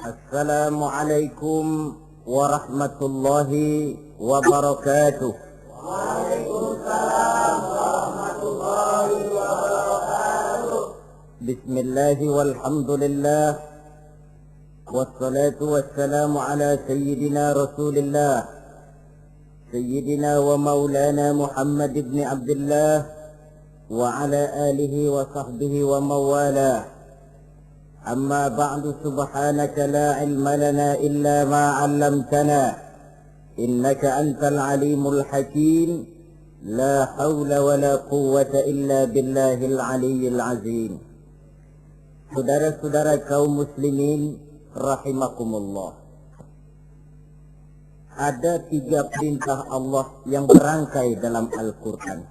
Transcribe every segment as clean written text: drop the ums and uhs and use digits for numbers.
Assalamualaikum warahmatullahi wabarakatuh. Waalaikumsalam warahmatullahi wabarakatuh. Bismillahi walhamdulillah. Wassalatu wassalamu ala sayyidina rasulillah, sayyidina wa maulana Muhammad ibn Abdullah wa ala alihi wa sahbihi wa mawalah. Amma ba'du, subhanaka la ilma lana illa ma 'allamtana innaka antal alimul hakim. La hawla wa la quwwata illa billahil aliyyil azim. Saudara-saudara kaum muslimin rahimakumullah, ada 3 perintah Allah yang berangkai dalam Al-Quran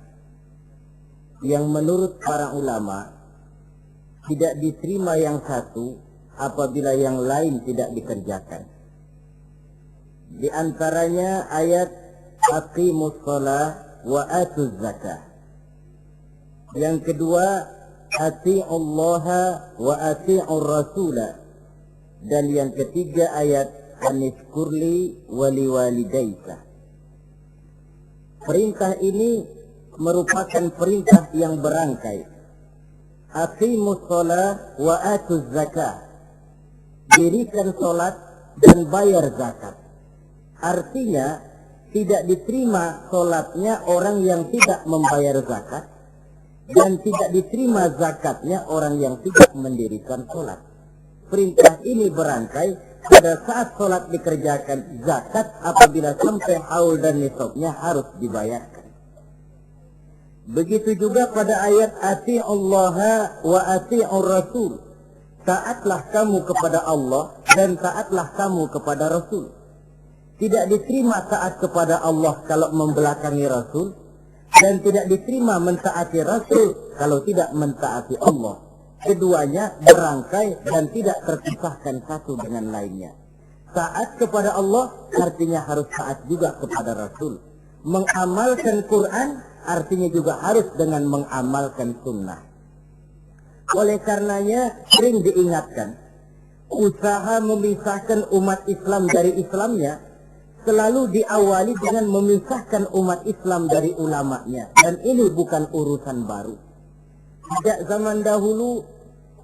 yang menurut para ulama tidak diterima yang satu apabila yang lain tidak dikerjakan. Di antaranya ayat aqimus shalah wa atuz zakah. Yang kedua ati'ullaha wa ati'ur rasula. Dan yang ketiga ayat anishkurli wali walidayka. Perintah ini merupakan perintah yang berangkai. Aqimus shalah wa atuz zakah. Dirikan salat dan bayar zakat. Artinya tidak diterima salatnya orang yang tidak membayar zakat, dan tidak diterima zakatnya orang yang tidak mendirikan salat. Perintah ini berangkai pada saat salat dikerjakan, zakat apabila sampai haul dan nisabnya harus dibayarkan. Begitu juga pada ayat ati'ullaha wa ati'ur rasul. Taatlah kamu kepada Allah dan taatlah kamu kepada Rasul. Tidak diterima taat kepada Allah kalau membelakangi Rasul, dan tidak diterima mentaati Rasul kalau tidak mentaati Allah. Keduanya berangkai dan tidak terpisahkan satu dengan lainnya. Taat kepada Allah artinya harus taat juga kepada Rasul. Mengamalkan Quran artinya juga harus dengan mengamalkan sunnah. Oleh karenanya sering diingatkan, usaha memisahkan umat Islam dari Islamnya selalu diawali dengan memisahkan umat Islam dari ulamanya. Dan ini bukan urusan baru. Sejak zaman dahulu,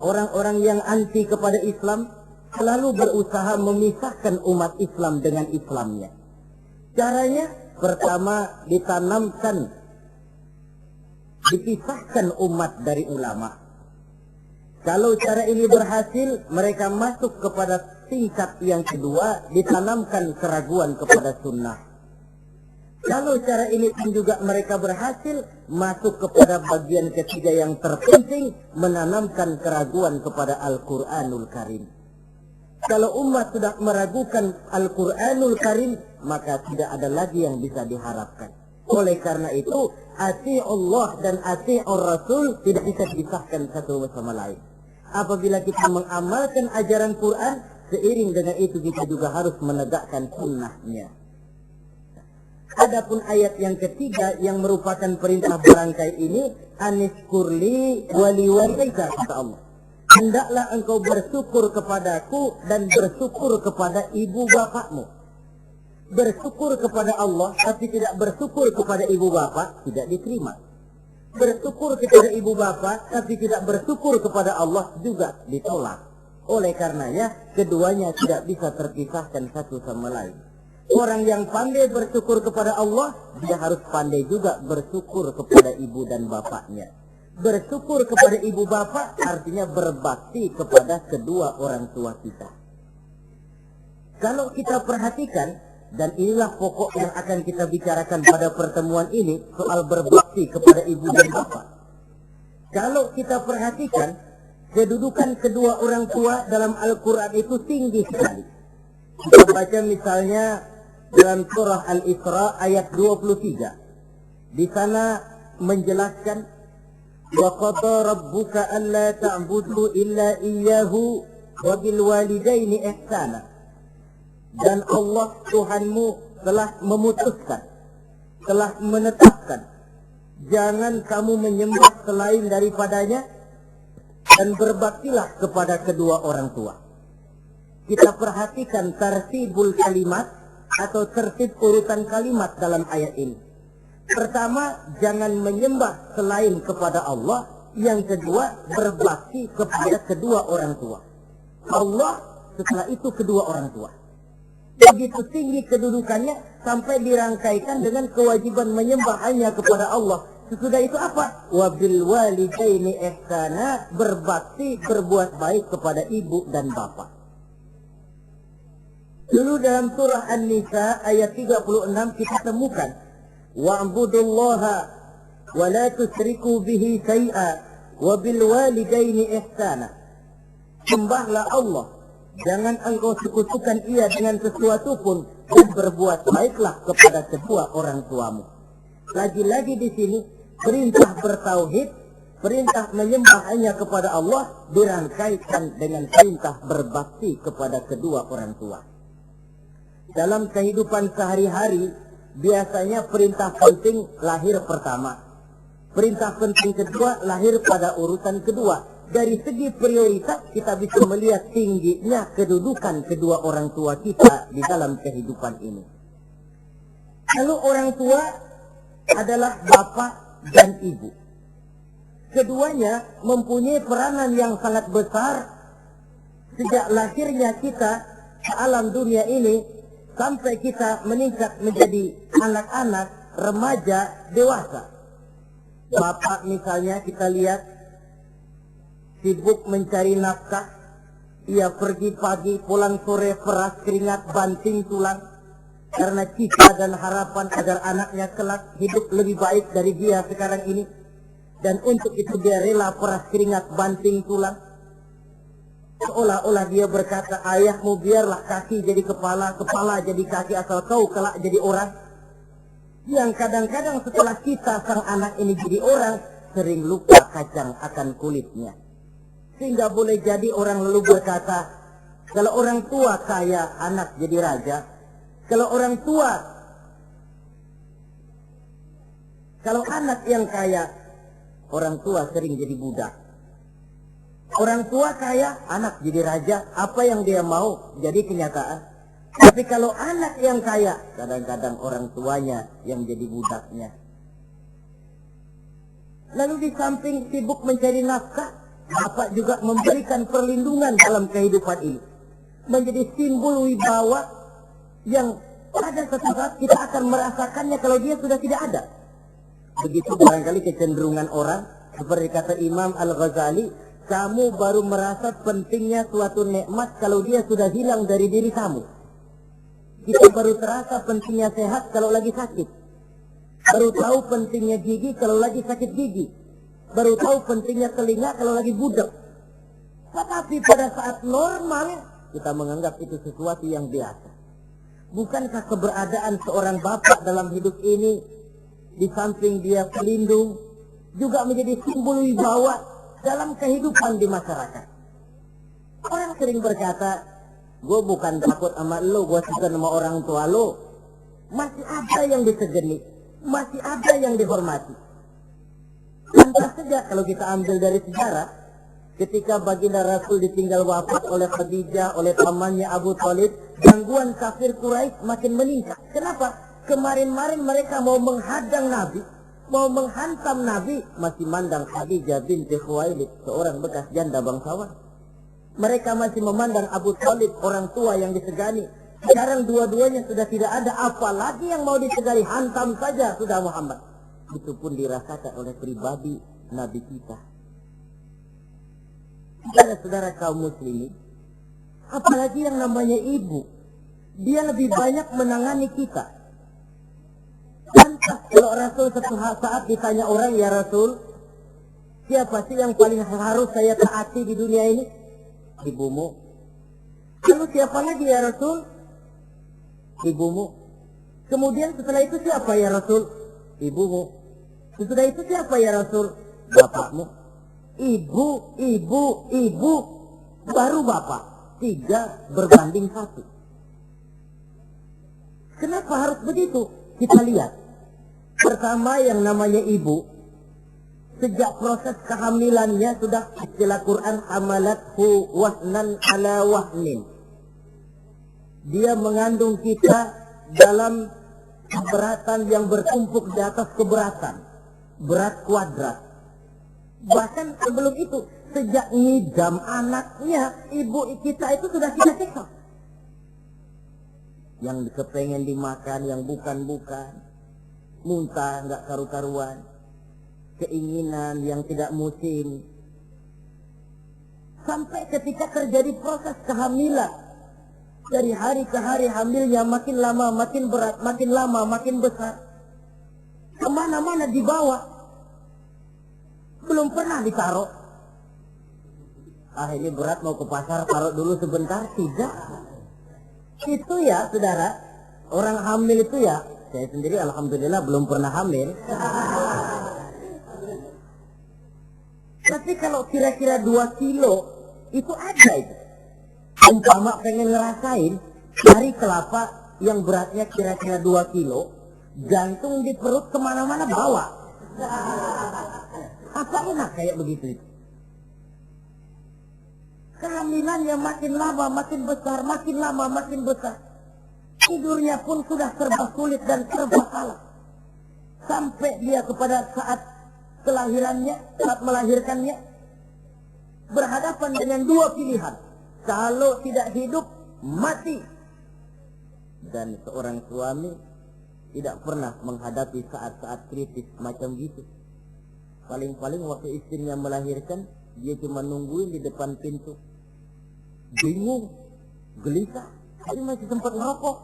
orang-orang yang anti kepada Islam selalu berusaha memisahkan umat Islam dengan Islamnya. Caranya, pertama dipisahkan umat dari ulama. Kalau cara ini berhasil, mereka masuk kepada tingkat yang kedua, ditanamkan keraguan kepada sunnah. Kalau cara ini pun juga mereka berhasil, masuk kepada bagian ketiga yang terpenting, menanamkan keraguan kepada Al-Quranul Karim. Kalau umat sudah meragukan Al-Quranul Karim, maka tidak ada lagi yang bisa diharapkan. Oleh karena itu, ati'ullah dan ati'ur rasul tidak bisa dipisahkan satu sama lain. Apabila kita mengamalkan ajaran Quran, seiring dengan itu kita juga harus menegakkan sunnahnya. Adapun ayat yang ketiga yang merupakan perintah berangkai ini, anishkurli wali walidayka, kata Allah. Hendaklah engkau bersyukur kepadaku dan bersyukur kepada ibu bapakmu. Bersyukur kepada Allah tapi tidak bersyukur kepada ibu bapak tidak diterima. Bersyukur kepada ibu bapak tapi tidak bersyukur kepada Allah juga ditolak. Oleh karenanya keduanya tidak bisa terpisahkan satu sama lain. Orang yang pandai bersyukur kepada Allah, dia harus pandai juga bersyukur kepada ibu dan bapaknya. Bersyukur kepada ibu bapak artinya berbakti kepada kedua orang tua kita. Kalau kita perhatikan, dan inilah pokok yang akan kita bicarakan pada pertemuan ini, soal berbakti kepada ibu dan bapak. Kalau kita perhatikan, kedudukan kedua orang tua dalam Al-Quran itu tinggi sekali. Kita baca misalnya dalam surah Al-Isra ayat 23. Di sana menjelaskan, وَقَضَى رَبُّكَ أَلَّا تَعْبُدُوا إِلَّا إِيَّهُ وَبِالْوَالِدَيْنِ إِحْسَانًا. Dan Allah Tuhanmu telah memutuskan, telah menetapkan, jangan kamu menyembah selain daripadanya, dan berbaktilah kepada kedua orang tua. kita perhatikan tartibul kalimat atau tertib urutan kalimat dalam ayat ini. Pertama, jangan menyembah selain kepada Allah. Yang kedua, berbakti kepada kedua orang tua. Allah, setelah itu kedua orang tua. Begitu tinggi kedudukannya sampai dirangkaikan dengan kewajiban menyembah hanya kepada Allah. Sesudah itu apa? Wabil walidaini ihsana, berbakti, berbuat baik kepada ibu dan bapak. Dulu dalam surah An-Nisa ayat 36 kita temukan wa'budullaha wa la tusyriku bihi syai'a wa bil walidaini ihsana. Sembahlah Allah, jangan engkau sekutukan ia dengan sesuatu pun, dan berbuat baiklah kepada kedua orang tuamu. Lagi-lagi di sini perintah bertauhid, perintah menyembah hanya kepada Allah dirangkaikan dengan perintah berbakti kepada kedua orang tua. Dalam kehidupan sehari-hari biasanya perintah penting lahir pertama, perintah penting kedua lahir pada urutan kedua. Dari segi prioritas kita bisa melihat tingginya kedudukan kedua orang tua kita di dalam kehidupan ini. Lalu orang tua adalah bapak dan ibu. Keduanya mempunyai peranan yang sangat besar sejak lahirnya kita ke alam dunia ini sampai kita meningkat menjadi anak-anak, remaja, dewasa. Bapak misalnya kita lihat sibuk mencari nafkah, ia pergi pagi, pulang sore, peras keringat, banting tulang, karena cita dan harapan agar anaknya kelak hidup lebih baik dari dia sekarang ini. Dan untuk itu dia rela peras keringat, banting tulang. Seolah-olah dia berkata, ayahmu biarlah kaki jadi kepala, kepala jadi kaki, asal kau kelak jadi orang. Yang kadang-kadang setelah kita sang anak ini jadi orang, sering lupa kacang akan kulitnya. Sehingga boleh jadi orang lalu berkata, kalau orang tua kaya, anak jadi raja. Kalau anak yang kaya, orang tua sering jadi budak. Orang tua kaya, anak jadi raja. Apa yang dia mau jadi kenyataan. Tapi kalau anak yang kaya, kadang-kadang orang tuanya yang jadi budaknya. Lalu di samping sibuk mencari nafkah, bapak juga memberikan perlindungan dalam kehidupan ini. Menjadi simbol wibawa yang pada suatu saat kita akan merasakannya kalau dia sudah tidak ada. Begitu barangkali kecenderungan orang, seperti kata Imam Al-Ghazali, kamu baru merasa pentingnya suatu nikmat kalau dia sudah hilang dari diri kamu. Kita baru terasa pentingnya sehat kalau lagi sakit. Baru tahu pentingnya gigi kalau lagi sakit gigi. Baru tahu pentingnya telinga kalau lagi budak. Tetapi pada saat normal, kita menganggap itu sesuatu yang biasa. Bukankah keberadaan seorang bapak dalam hidup ini, di samping dia pelindung, juga menjadi simbol wibawa dalam kehidupan di masyarakat? Orang sering berkata, gue bukan takut sama lo, gue suka sama orang tua lo. Masih ada yang disegeni, masih ada yang dihormati. Pantas saja kalau kita ambil dari sejarah, ketika baginda Rasul ditinggal wafat oleh Khadijah, oleh pamannya Abu Thalib, gangguan kafir Quraisy makin meningkat. Kenapa? Kemarin-marin mereka mau menghadang Nabi, mau menghantam Nabi, masih mandang Khadijah binti Khuwailid, seorang bekas janda bangsawan. Mereka masih memandang Abu Thalib, orang tua yang disegani. Sekarang dua-duanya sudah tidak ada, apalagi yang mau disegani, hantam saja sudah Muhammad. Itu pun dirasakan oleh pribadi Nabi kita. Saudara-saudara kaum muslimin, apalagi yang namanya ibu, dia lebih banyak menangani kita. Lantas kalau Rasul satu saat ditanya orang, ya Rasul, siapa sih yang paling harus saya taati di dunia ini? Ibumu. Lalu siapa lagi ya Rasul? Ibumu. Kemudian setelah itu siapa ya Rasul? Ibumu. Sesudah itu siapa ya Rasul? Bapakmu. Ibu, baru bapak. 3 berbanding 1. Kenapa harus begitu? Kita lihat. Pertama yang namanya ibu, sejak proses kehamilannya sudah istilah Quran hamalathu wahnan ala wahnin. dia mengandung kita dalam keberatan yang bertumpuk di atas keberatan, berat kuadrat. Bahkan sebelum itu, sejak ngidam anaknya, ibu kita itu sudah kita siksa. Yang kepengen dimakan, yang bukan-bukan, muntah nggak karu-karuan, keinginan yang tidak musim. Sampai ketika terjadi proses kehamilan, dari hari ke hari hamilnya makin lama makin berat, makin lama makin besar, kemana-mana dibawa, belum pernah ditaruh. Ini berat mau ke pasar, taruh dulu sebentar. Tidak. Itu ya saudara, orang hamil itu ya, saya sendiri alhamdulillah belum pernah hamil. Tapi kalau kira-kira 2 kilo itu ada itu. Umpama pengen ngerasain dari kelapa yang beratnya kira-kira 2 kilo, jantung di perut kemana-mana bawa. Apa enak kayak begitu itu? Kehamilannya makin lama makin besar, makin lama makin besar. Tidurnya pun sudah serba sulit dan serba salah. Sampai dia kepada saat kelahirannya, saat melahirkannya, berhadapan dengan 2 pilihan. Kalau tidak hidup, mati. Dan seorang suami tidak pernah menghadapi saat-saat kritis macam gitu. Paling-paling waktu istrinya melahirkan, dia cuma nungguin di depan pintu. Bingung, gelisah, tapi masih sempat ngerokok.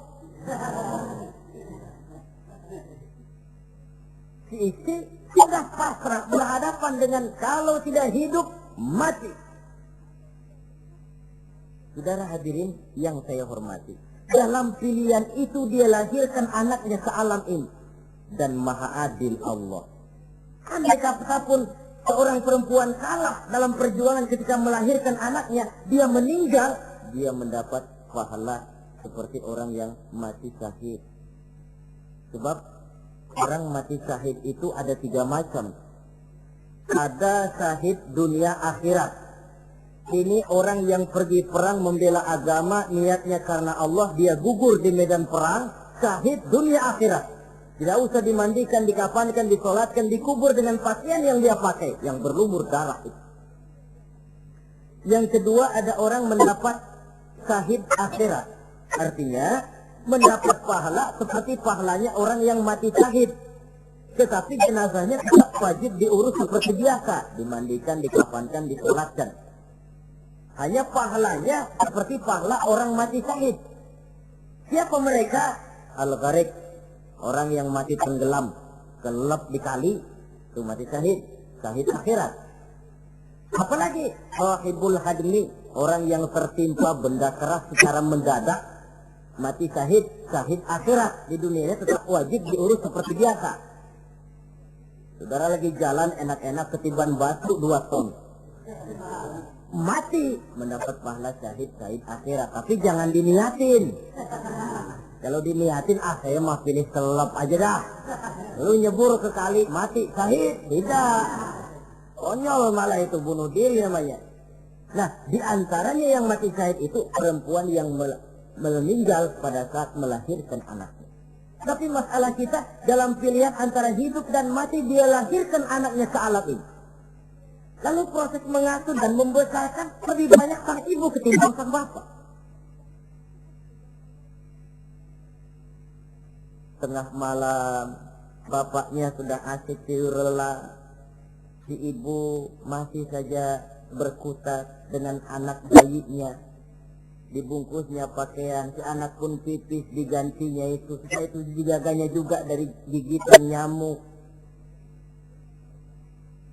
Si istri sudah pasrah berhadapan dengan kalau tidak hidup, mati. Saudara hadirin yang saya hormati, dalam pilihan itu dia lahirkan anaknya ke alam ini. Dan maha adil Allah. Andai kata pun seorang perempuan kalah dalam perjuangan ketika melahirkan anaknya, dia meninggal, dia mendapat pahala seperti orang yang mati syahid. Sebab orang mati syahid itu ada 3 macam. Ada syahid dunia akhirat. Ini orang yang pergi perang membela agama, niatnya karena Allah, dia gugur di medan perang, syahid dunia akhirat. Tidak usah dimandikan, dikafankan, disolatkan, dikubur dengan pakaian yang dia pakai, yang berlumur darah itu. Yang kedua, ada orang mendapat syahid akhirat. Artinya, mendapat pahala seperti pahalanya orang yang mati syahid. Tetapi jenazahnya tetap wajib diurus seperti biasa. Dimandikan, dikafankan, disolatkan. Hanya pahalanya seperti pahala orang mati syahid. Siapa mereka? Al-Gharik. Orang yang mati tenggelam, kelelep di kali, itu mati syahid, syahid akhirat. Apalagi sahibul hadmi, orang yang tertimpa benda keras secara mendadak, mati syahid, syahid akhirat. Di dunianya tetap wajib diurus seperti biasa. Saudara lagi jalan enak-enak ketiban batu 2 ton. Mati, mendapat pahala syahid, syahid akhirat. Tapi jangan diniatin. Kalau diniatin, saya mah pilih kelelep aja dah. Lu nyebur ke kali, mati, syahid. Tidak. Konyol malah itu, bunuh diri namanya. Nah, di antaranya yang mati syahid itu perempuan yang meninggal pada saat melahirkan anaknya. Tapi masalah kita dalam pilihan antara hidup dan mati, dia lahirkan anaknya ke alam ini. Lalu proses mengasuh dan membesarkan lebih banyak sang ibu ketimbang sang bapak. Tengah malam, bapaknya sudah asik tidur lelap. Si ibu masih saja berkutat dengan anak bayinya. Dibungkusnya pakaian, si anak pun pipis digantinya itu. Setelah itu dijaganya juga dari gigitan nyamuk.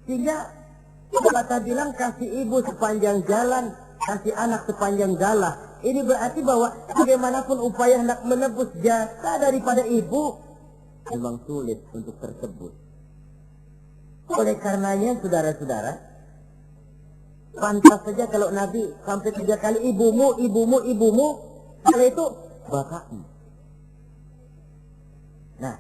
Sehingga kata bilang kasih ibu sepanjang jalan, kasih anak sepanjang galah. Ini berarti bahwa bagaimanapun upaya hendak menebus jasa daripada ibu, memang sulit untuk tersebut. Oleh karenanya, saudara-saudara, pantas saja kalau Nabi sampai 3 kali ibumu, ibumu, ibumu, setelah itu bapakmu. Nah,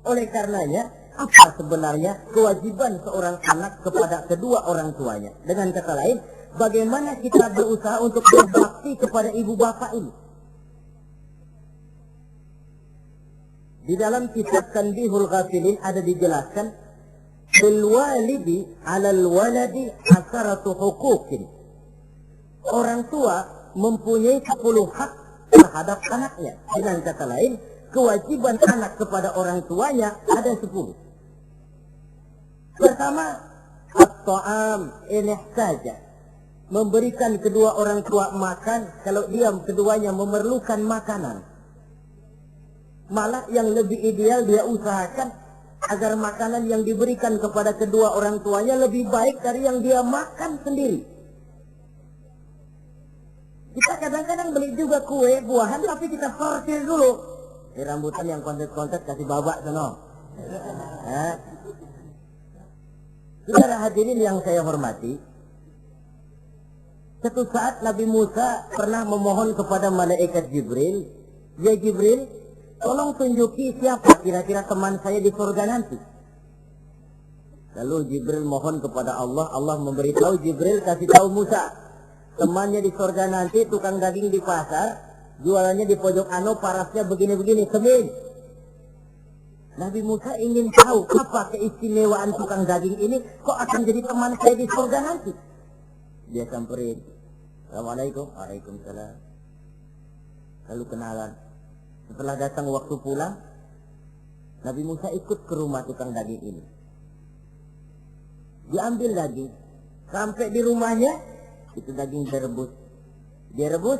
oleh karenanya, apa sebenarnya kewajiban seorang anak kepada kedua orang tuanya? Dengan kata lain, bagaimana kita berusaha untuk berbakti kepada ibu bapak ini? Di dalam kitab Tanbihul Ghafilin ada dijelaskan, bil walidi 'alal waladi asaratu huquqin. Orang tua mempunyai 10 hak terhadap anaknya. Dengan kata lain, kewajiban anak kepada orang tuanya ada 10. Pertama, at-ta'am in ihtaja. Memberikan kedua orang tua makan kalau dia keduanya memerlukan makanan. Malah yang lebih ideal dia usahakan agar makanan yang diberikan kepada kedua orang tuanya lebih baik dari yang dia makan sendiri. Kita kadang-kadang beli juga kue, buahan, tapi kita sortir dulu. Rambutan yang kontet-kontet kasih babak sono. Saudara hadirin yang saya hormati, satu saat Nabi Musa pernah memohon kepada malaikat Jibril, "Ya Jibril, tolong tunjuki siapa kira-kira teman saya di surga nanti." Lalu Jibril mohon kepada Allah, Allah memberitahu Jibril kasih tahu Musa, temannya di surga nanti tukang daging di pasar, jualannya di pojok parasnya begini-begini, semin. Nabi Musa ingin tahu apa keistimewaan tukang daging ini, kok akan jadi teman saya di surga nanti. Dia samperin, "Assalamualaikum." "Waalaikumsalam." Lalu kenalan. Setelah datang waktu pulang, Nabi Musa ikut ke rumah tukang daging ini. Diambil daging, sampai di rumahnya, itu daging direbus. Dia rebus,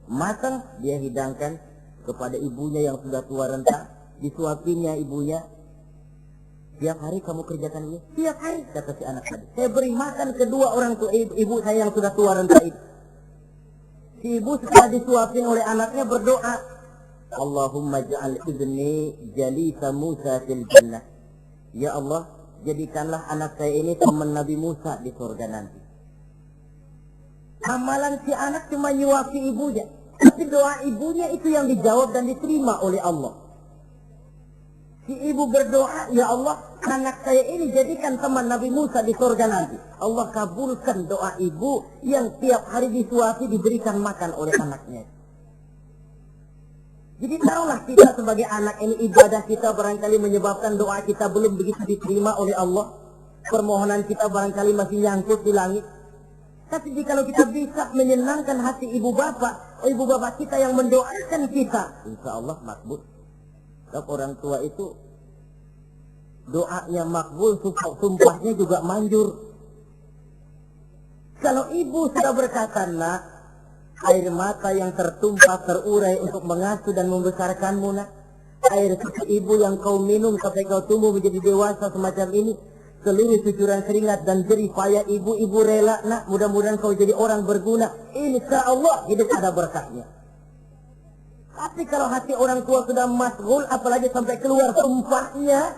matang, dia hidangkan kepada ibunya yang sudah tua renta. Disuapinya ibunya. "Tiap hari kamu kerjakan ini?" "Tiap hari," kata si anak tadi. "Saya beri makan kedua orang tua ibu saya yang sudah tua renta itu." Si ibu setelah disuapin oleh anaknya berdoa, "Allahumma ja'al ibni jalisa Musa fil jannah." Ya Allah, jadikanlah anak saya ini teman Nabi Musa di surga nanti. Amalan si anak cuma nyuapi ibunya, tapi doa ibunya itu yang dijawab dan diterima oleh Allah. Si ibu berdoa, "Ya Allah, anak saya ini jadikan teman Nabi Musa di surga nanti." Allah kabulkan doa ibu yang tiap hari disuapi diberikan makan oleh anaknya. Jadi taruhlah kita sebagai anak ini, ibadah kita barangkali menyebabkan doa kita belum begitu diterima oleh Allah. Permohonan kita barangkali masih nyangkut di langit. Tapi jikalau kita bisa menyenangkan hati ibu bapak kita yang mendoakan kita, insya Allah makbul. Sebab orang tua itu doanya makbul, sumpahnya juga manjur. Kalau ibu sudah berkata, "Nak, air mata yang tertumpah terurai untuk mengasuh dan membesarkanmu, nak. Air susu ibu yang kau minum sampai kau tumbuh menjadi dewasa semacam ini, seluruh cucuran keringat dan jerih payah ibu rela, nak. Mudah-mudahan kau jadi orang berguna. Insya Allah hidup ada berkahnya." Tapi kalau hati orang tua sudah masghul, apalagi sampai keluar sumpahnya,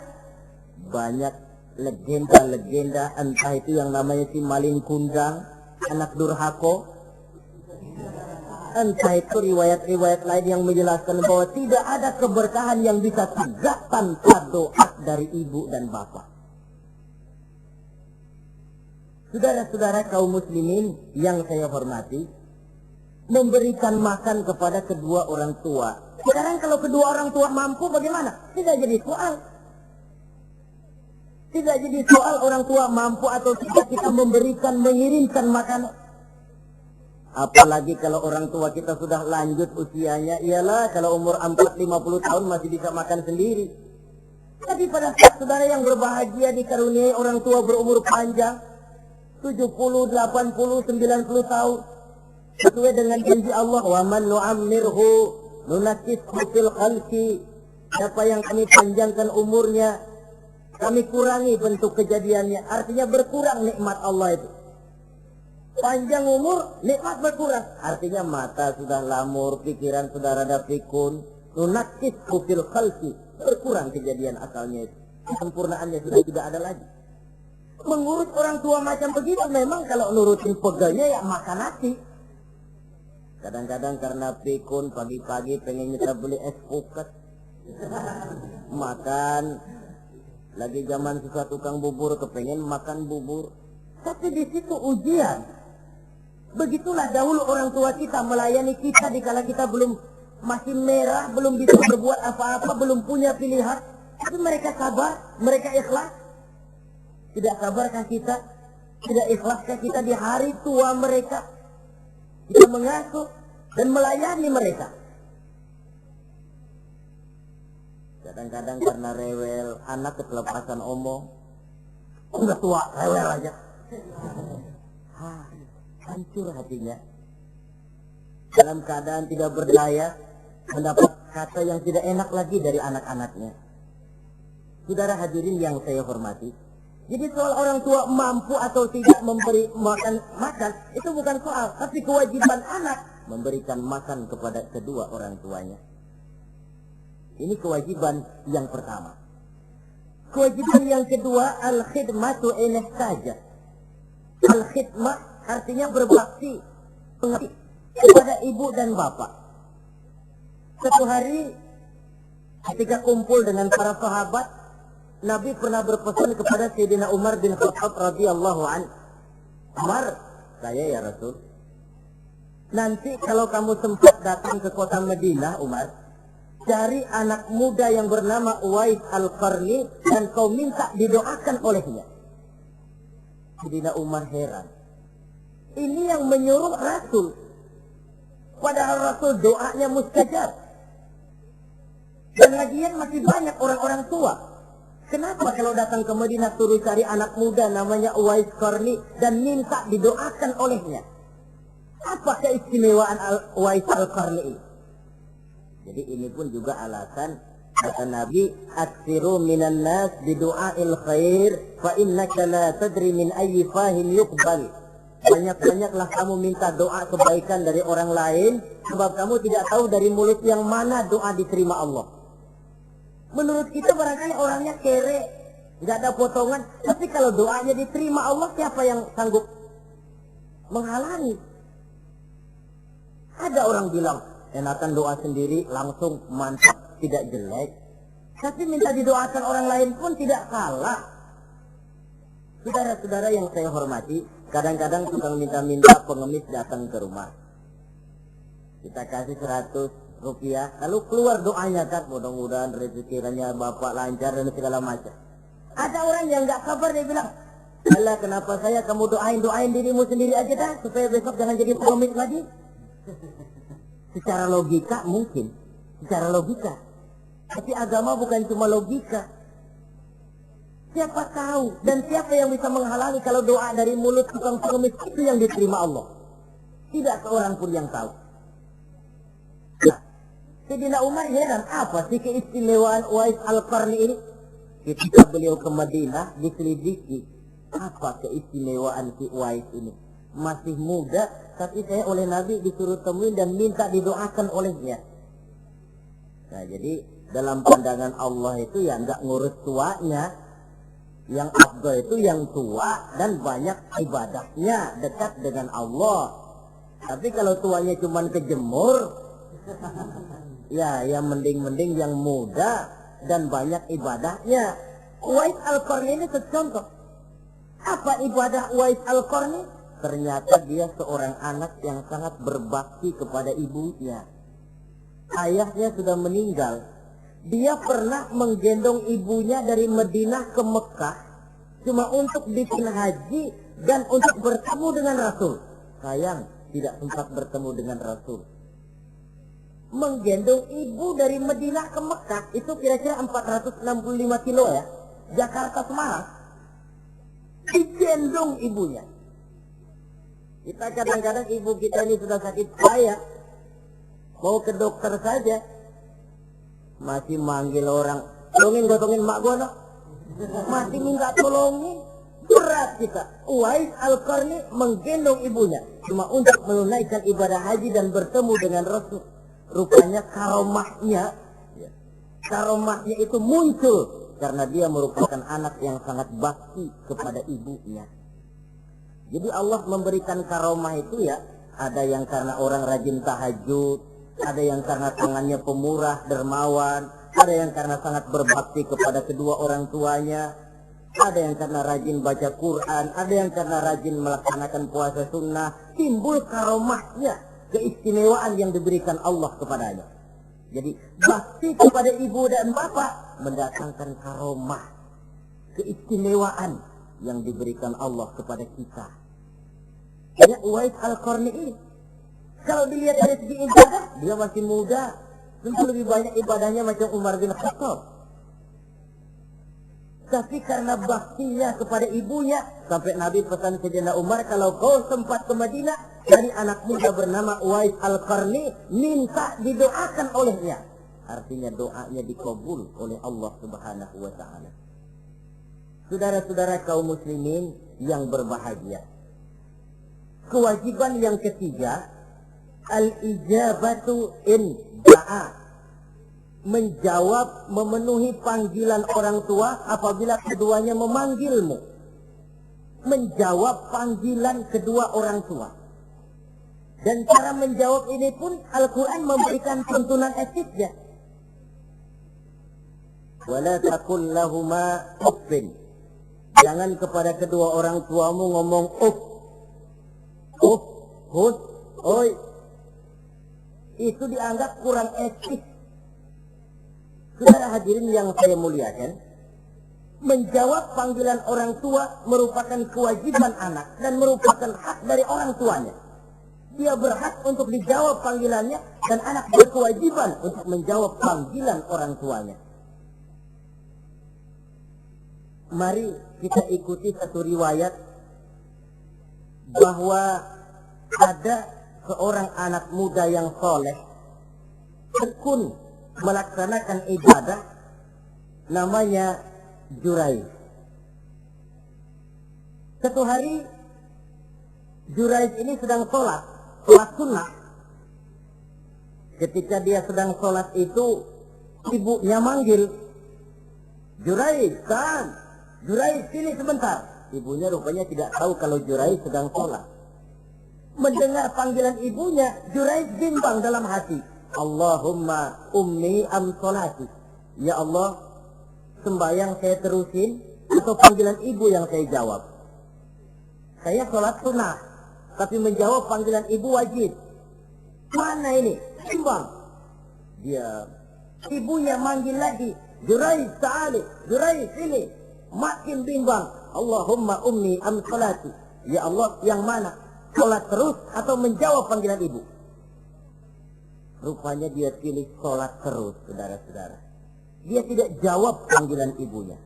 banyak legenda-legenda, entah itu yang namanya si Malin Kundang, anak durhako, entah itu riwayat-riwayat lain yang menjelaskan bahwa tidak ada keberkahan yang bisa tegak tanpa doa dari ibu dan bapak. Saudara-saudara kaum muslimin yang saya hormati, memberikan makan kepada kedua orang tua. Sekarang kalau kedua orang tua mampu bagaimana? Tidak jadi soal. Tidak jadi soal orang tua mampu atau tidak kita memberikan, mengirimkan makanan. Apalagi kalau orang tua kita sudah lanjut usianya, iyalah kalau umur 40-50 tahun masih bisa makan sendiri. Tapi pada saat saudara yang berbahagia dikaruniai orang tua berumur panjang, 70, 80, 90 tahun, sesuai dengan janji Allah, "Wa man nu'ammirhu nunakkishu fil khalqi." Siapa yang kami panjangkan umurnya, kami kurangi bentuk kejadiannya. Artinya berkurang nikmat Allah itu. Panjang umur, nikmat berkurang. Artinya mata sudah lamur, pikiran sudah rada pikun. Nunakkishu fil khalqi. Berkurang kejadian asalnya itu. Kesempurnaannya sudah tidak ada lagi. Mengurus orang tua macam begitu memang kalau nurutin pegelnya ya makan nasi. Kadang-kadang karena pikun pagi-pagi pengen kita beli es puket. Makan. Lagi zaman susah tukang bubur kepengen makan bubur. Tapi di situ ujian. Begitulah dahulu orang tua kita melayani kita dikala kita belum masih merah, belum bisa berbuat apa-apa, belum punya pilihan. Tapi mereka sabar, mereka ikhlas. Tidak sabarkah kita? Tidak ikhlaskah kita di hari tua mereka? Kita mengasuh dan melayani mereka. Kadang-kadang karena rewel, anak kelepasan omong. Udah tua, rewel aja. Hancur hatinya. Dalam keadaan tidak berdaya, mendapat kata yang tidak enak lagi dari anak-anaknya. Saudara hadirin yang saya hormati, jadi soal orang tua mampu atau tidak memberi makan, itu bukan soal, tapi kewajiban anak memberikan makan kepada kedua orang tuanya. Ini kewajiban yang pertama. Kewajiban yang kedua, al-khidmatu ilah saja. Al-khidmah artinya berbakti kepada ibu dan bapak. Satu hari ketika kumpul dengan para sahabat, Nabi pernah berpesan kepada Sayyidina Umar bin Khattab radhiyallahu anhu. Umar, saya ya Rasul, nanti kalau kamu sempat datang ke kota Madinah, Umar, cari anak muda yang bernama Uwais Al-Qarni dan kau minta didoakan olehnya. Sayyidina Umar heran. Ini yang menyuruh Rasul. Padahal Rasul doanya mustajab. Dan lagian masih banyak orang-orang tua. Kenapa kalau datang ke Madinah suruh cari anak muda namanya Uwais Qarni dan minta didoakan olehnya? Apa keistimewaan Uwais Al-Qarni ini? Jadi ini pun juga alasan kata Nabi, aksiru minan nas bidu'ail khair fa innaka la tadri min ayyi fahin yuqbal. Banyak-banyaklah kamu minta doa kebaikan dari orang lain, sebab kamu tidak tahu dari mulut yang mana doa diterima Allah. Menurut kita barangkali orangnya kere, nggak ada potongan, tapi kalau doanya diterima Allah, siapa yang sanggup menghalangi? Ada orang bilang, enakan doa sendiri langsung mantap, tidak jelek. Tapi minta didoakan orang lain pun tidak salah. Saudara-saudara yang saya hormati, kadang-kadang tukang minta-minta pengemis datang ke rumah. Kita kasih 100 rupiah, lalu keluar doanya kan, mudah-mudahan rezekinya bapak lancar dan segala macam. Ada orang yang nggak sabar, dia bilang, alah kenapa saya kamu doain dirimu sendiri aja dah, supaya besok jangan jadi pengemis lagi. Secara logika mungkin, secara logika. Tapi agama bukan cuma logika. Siapa tahu dan siapa yang bisa menghalangi kalau doa dari mulut tukang pengemis itu yang diterima Allah? Tidak seorang pun yang tahu. Nah, Sayyidina Umar heran, apa sih keistimewaan Uwais Al-Qarni ini? Ketika beliau ke Madinah diselidiki, apa keistimewaan si Uwais ini? Masih muda, tapi saya oleh Nabi disuruh temuin dan minta didoakan olehnya. Nah, jadi dalam pandangan Allah itu ya nggak ngurus tuanya. Yang afdal itu yang tua dan banyak ibadahnya, dekat dengan Allah. Tapi kalau tuanya cuma kejemur, ya yang mending-mending yang muda dan banyak ibadahnya. Uwais Al-Qarni ini contoh. Apa ibadah Uwais Al-Qarni? Ternyata dia seorang anak yang sangat berbakti kepada ibunya. Ayahnya sudah meninggal. Dia pernah menggendong ibunya dari Madinah ke Mekah cuma untuk bikin haji dan untuk bertemu dengan Rasul. Sayang, tidak sempat bertemu dengan Rasul. Menggendong ibu dari Madinah ke Mekah itu kira-kira 465 kilo ya. Jakarta Semarang. Digendong ibunya. Kita kadang-kadang ibu kita ini sudah sakit payah, mau ke dokter saja masih manggil orang, gotongin mak gua no. Masih minta tolongin. Berat kita. Uwais Al-Qarni menggendong ibunya cuma untuk menunaikan ibadah haji dan bertemu dengan Rasul. Rupanya karomahnya itu muncul karena dia merupakan anak yang sangat bakti kepada ibunya. Jadi Allah memberikan karomah itu ya, ada yang karena orang rajin tahajud, ada yang karena tangannya pemurah, dermawan, ada yang karena sangat berbakti kepada kedua orang tuanya, ada yang karena rajin baca Quran, ada yang karena rajin melaksanakan puasa sunnah. Timbul karomahnya, keistimewaan yang diberikan Allah kepadanya. Jadi bakti kepada ibu dan bapak mendatangkan karomah, keistimewaan yang diberikan Allah kepada kita. Ya, Uwais Al-Qarni ini, kalau dilihat dari segi ibadah, dia masih muda, tentu lebih banyak ibadahnya macam Umar bin Khattab. Tapi karena baktinya kepada ibunya, sampai Nabi pesan Sayyidina Umar, kalau kau sempat ke Madinah, dari anak muda bernama Uwais Al-Qarni, minta didoakan olehnya. Artinya doanya dikabul oleh Allah Subhanahu wa Ta'ala. Saudara-saudara kaum muslimin yang berbahagia, kewajiban yang ketiga, al-ijabatu in da'a, menjawab, memenuhi panggilan orang tua apabila keduanya memanggilmu. Menjawab panggilan kedua orang tua. Dan cara menjawab ini pun Al-Quran memberikan tuntunan etiknya. Wala taqul lahuma uffin. Jangan kepada kedua orang tuamu ngomong uff, hus, oi. Itu dianggap kurang etik. Saudara hadirin yang saya muliakan, menjawab panggilan orang tua merupakan kewajiban anak dan merupakan hak dari orang tuanya. Dia berhak untuk dijawab panggilannya dan anak berkewajiban untuk menjawab panggilan orang tuanya. Mari kita ikuti satu riwayat bahwa ada seorang anak muda yang soleh, tekun melaksanakan ibadah, namanya Jurayj. Satu hari Jurayj ini sedang sholat sunnah. Ketika dia sedang sholat itu, ibunya manggil, Jurayj, kan? Jurayj, sini sebentar. Ibunya rupanya tidak tahu kalau Jurayj sedang sholat. Mendengar panggilan ibunya, Jurayj bimbang dalam hati. Allahumma ummi am sholati. Ya Allah, sembahyang saya terusin atau panggilan ibu yang saya jawab? Saya sholat sunnah, tapi menjawab panggilan ibu wajib. Mana ini? Bimbang. Dia, ibunya manggil lagi, Jurayj ta'ali, Jurayj sini. Makin bimbang. Allahumma ummi am sholati. Ya Allah, yang mana? Sholat terus atau menjawab panggilan ibu? Rupanya dia pilih sholat terus, saudara-saudara. Dia tidak jawab panggilan ibunya.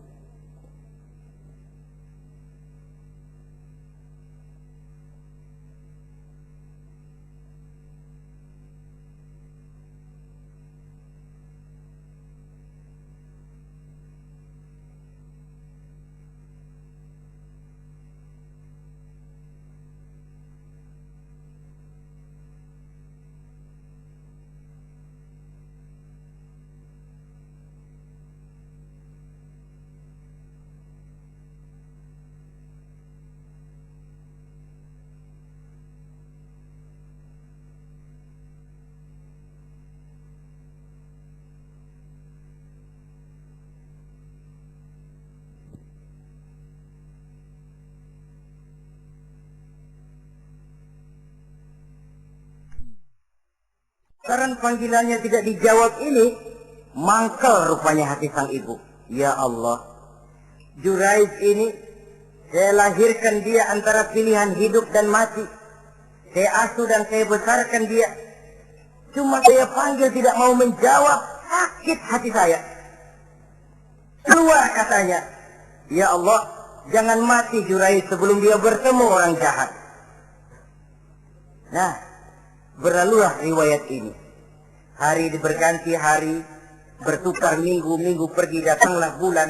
Karena panggilannya tidak dijawab ini, mangkel rupanya hati sang ibu. Ya Allah, Jurayj ini, saya lahirkan dia antara pilihan hidup dan mati. Saya asuh dan saya besarkan dia. Cuma saya panggil tidak mau menjawab, sakit hati saya. Keluar katanya, ya Allah, jangan mati Jurayj sebelum dia bertemu orang jahat. Nah, berlalulah riwayat ini. Hari berganti hari, bertukar minggu pergi, datanglah bulan.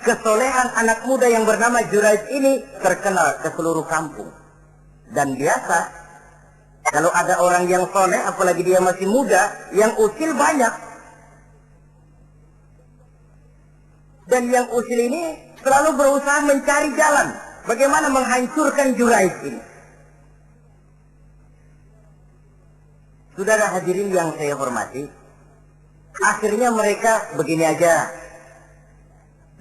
Kesolehan anak muda yang bernama Jurayj ini terkenal ke seluruh kampung. Dan biasa, kalau ada orang yang soleh, apalagi dia masih muda, yang usil banyak. Dan yang usil ini selalu berusaha mencari jalan bagaimana menghancurkan Jurayj ini. Saudara hadirin yang saya hormati, akhirnya mereka begini aja.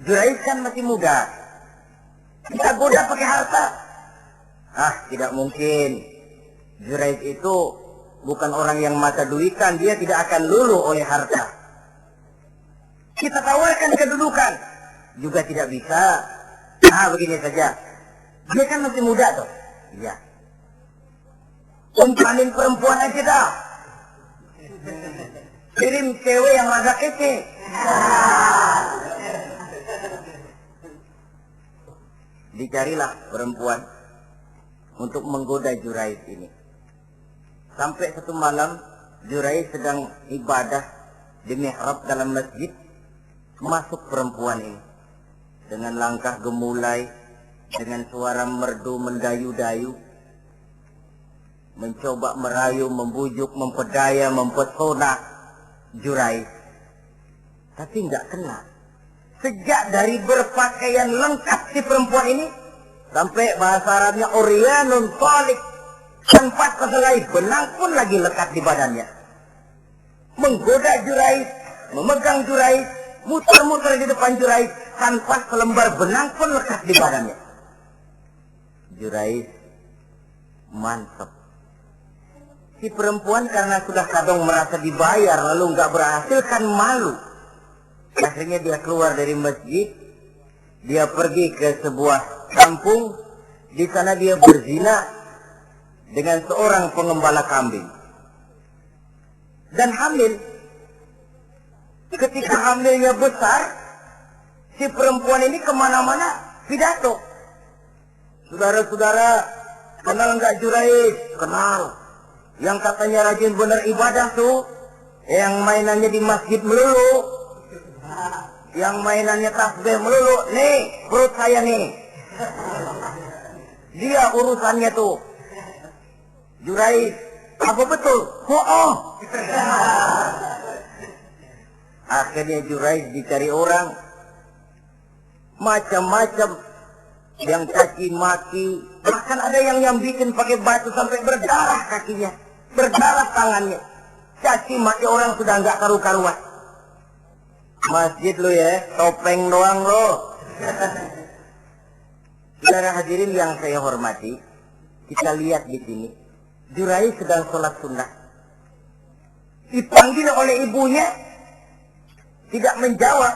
Jurayj kan masih muda, kita goda pakai harta. Ah, tidak mungkin. Jurayj itu bukan orang yang mata duitan, dia tidak akan luluh oleh harta. Kita tawarkan kedudukan, juga tidak bisa. Nah, begini saja. Dia kan masih muda tuh. Iya. Umpanin perempuan aja dah. Kirim cewek yang agak kece. Dicarilah perempuan untuk menggoda Jurais ini. Sampai satu malam Jurais sedang ibadah di mihrab dalam masjid. Masuk perempuan ini dengan langkah gemulai, dengan suara merdu mendayu-dayu, mencoba merayu, membujuk, mempedaya, mempesona Jurais. Tapi enggak kena. Sejak dari berpakaian lengkap si perempuan ini, sampai bahasa Arabnya Uryanun Talik, tanpa kehelai benang pun lagi lekat di badannya. Menggoda Jurais, memegang Jurais, muter-muter di depan Jurais, tanpa selembar benang pun lekat di badannya. Jurais mantap. Si perempuan karena sudah kadang merasa dibayar lalu nggak berhasil kan malu. Akhirnya dia keluar dari masjid, dia pergi ke sebuah kampung, di sana dia berzina dengan seorang pengembala kambing dan hamil. Ketika hamilnya besar, si perempuan ini kemana-mana pidato. Saudara-saudara, kenal nggak Jurais? Kenal. Yang katanya rajin benar ibadah tuh, yang mainannya di masjid melulu, yang mainannya tasbih melulu. Nih, perut saya nih. Dia urusannya tuh. Jurais, apa betul? Oh. Akhirnya Jurais dicari orang, macam-macam, yang caci maki, bahkan ada yang bikin pakai batu sampai berdarah kakinya, berdarah tangannya. Caci maki orang sudah nggak karu-karuan. Masjid lo ya, topeng doang lo. Saudara hadirin yang saya hormati, kita lihat di sini, Jurais sedang sholat sunnah, dipanggil oleh ibunya, tidak menjawab,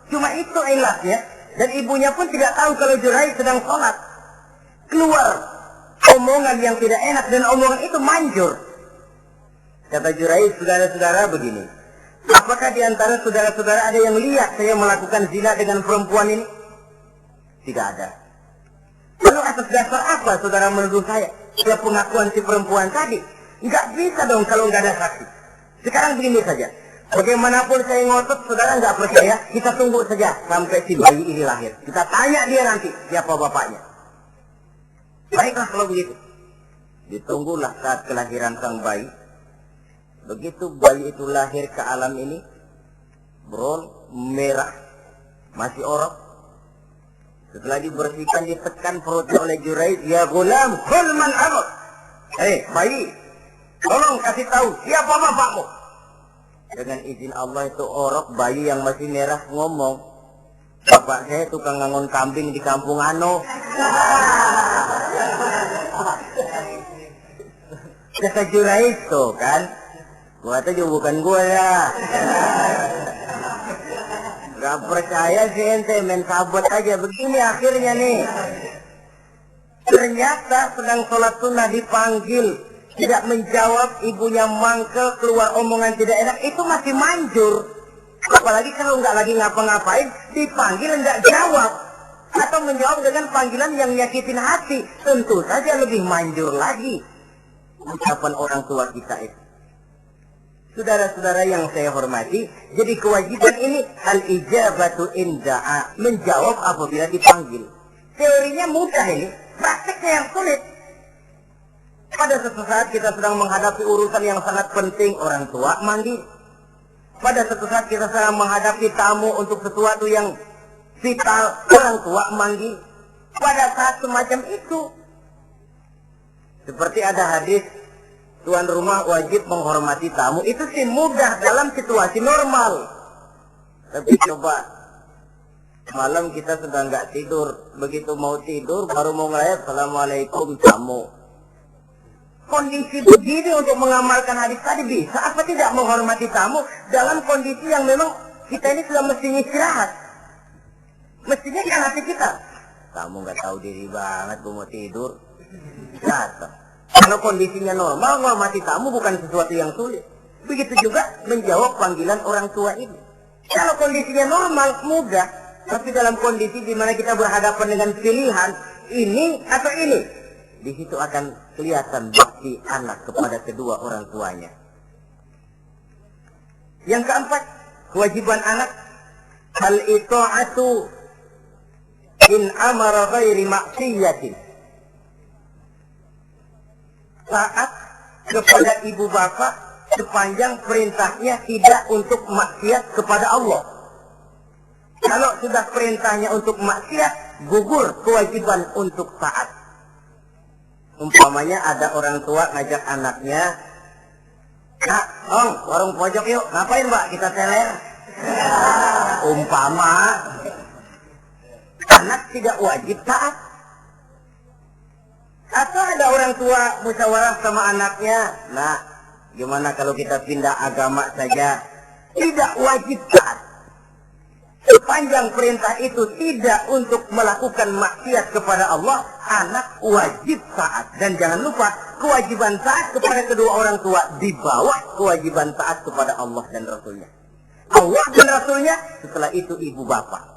cuma itu ilasnya, dan ibunya pun tidak tahu kalau Jurais sedang sholat. Keluar omongan yang tidak enak, dan omongan itu manjur. Kata Jurais, saudara-saudara begini, apakah di antara saudara-saudara ada yang lihat saya melakukan zina dengan perempuan ini? Tidak ada. Lalu atas dasar apa saudara menuduh saya? Ya pengakuan si perempuan tadi. Nggak bisa dong kalau nggak ada saksi. Sekarang begini saja. Bagaimanapun saya ngotot, saudara nggak percaya, kita tunggu saja sampai si bayi ini lahir. Kita tanya dia nanti siapa bapaknya. Baiklah kalau begitu. Ditunggulah saat kelahiran sang bayi. Begitu bayi itu lahir ke alam ini, bron merah, masih orok. Setelah dibersihkan, ditekan perutnya oleh Jurais, ya gulam, kul man abuk. Bayi, tolong kasih tahu siapa bapakmu. Dengan izin Allah itu orok, bayi yang masih merah ngomong, bapak saya tukang ngangon kambing di kampung Ano. Kata Jurais tuh kan, gua tuh juga bukan gua ya. Gak percaya sih ente, main sabot aja. Begini akhirnya nih, ternyata sedang sholat sunnah dipanggil, tidak menjawab, ibunya mangkel, keluar omongan tidak enak, itu masih manjur. Apalagi kalau nggak lagi ngapa-ngapain, dipanggil nggak jawab, atau menjawab dengan panggilan yang nyakitin hati, tentu saja lebih manjur lagi ucapan orang tua kita itu. Saudara-saudara yang saya hormati, jadi kewajiban ini al-ijabatu inda'a, menjawab apabila dipanggil. Teorinya mudah ini, prakteknya yang sulit. Pada suatu saat kita sedang menghadapi urusan yang sangat penting, orang tua manggil. Pada suatu saat kita sedang menghadapi tamu untuk sesuatu yang vital, orang tua manggil. Pada saat semacam itu, seperti ada hadis, tuan rumah wajib menghormati tamu, itu sih mudah dalam situasi normal. Tapi coba malam kita sudah nggak tidur, begitu mau tidur baru mau ngelayat assalamualaikum tamu. kondisi begini untuk mengamalkan hadis tadi bisa apa tidak menghormati tamu dalam kondisi yang memang kita ini sudah mestinya istirahat. Mestinya kan hati kita. Kamu nggak tahu diri banget, gue mau tidur. Datang. Kalau kondisinya normal, menghormati tamu bukan sesuatu yang sulit. Begitu juga menjawab panggilan orang tua ini. Kalau kondisinya normal, mudah. Tapi dalam kondisi di mana kita berhadapan dengan pilihan ini atau ini, di situ akan kelihatan bakti anak kepada kedua orang tuanya. Yang keempat, kewajiban anak al-ita'atu in amara ghairi maksiyatin. Taat kepada ibu bapak sepanjang perintahnya tidak untuk maksiat kepada Allah. Kalau sudah perintahnya untuk maksiat, gugur kewajiban untuk taat. Umpamanya ada orang tua ngajak anaknya, "Nak, Ong, warung pojok yuk." "Ngapain, Mbak? Kita teler." Umpama anak tidak wajib taat. Atau ada orang tua musyawarah sama anaknya, "Nah, gimana kalau kita pindah agama saja?" Tidak wajib taat. Sepanjang perintah itu tidak untuk melakukan maksiat kepada Allah, anak wajib taat. Dan jangan lupa, kewajiban taat kepada kedua orang tua di bawah kewajiban taat kepada Allah dan Rasulnya. Allah dan Rasulnya, setelah itu ibu bapak.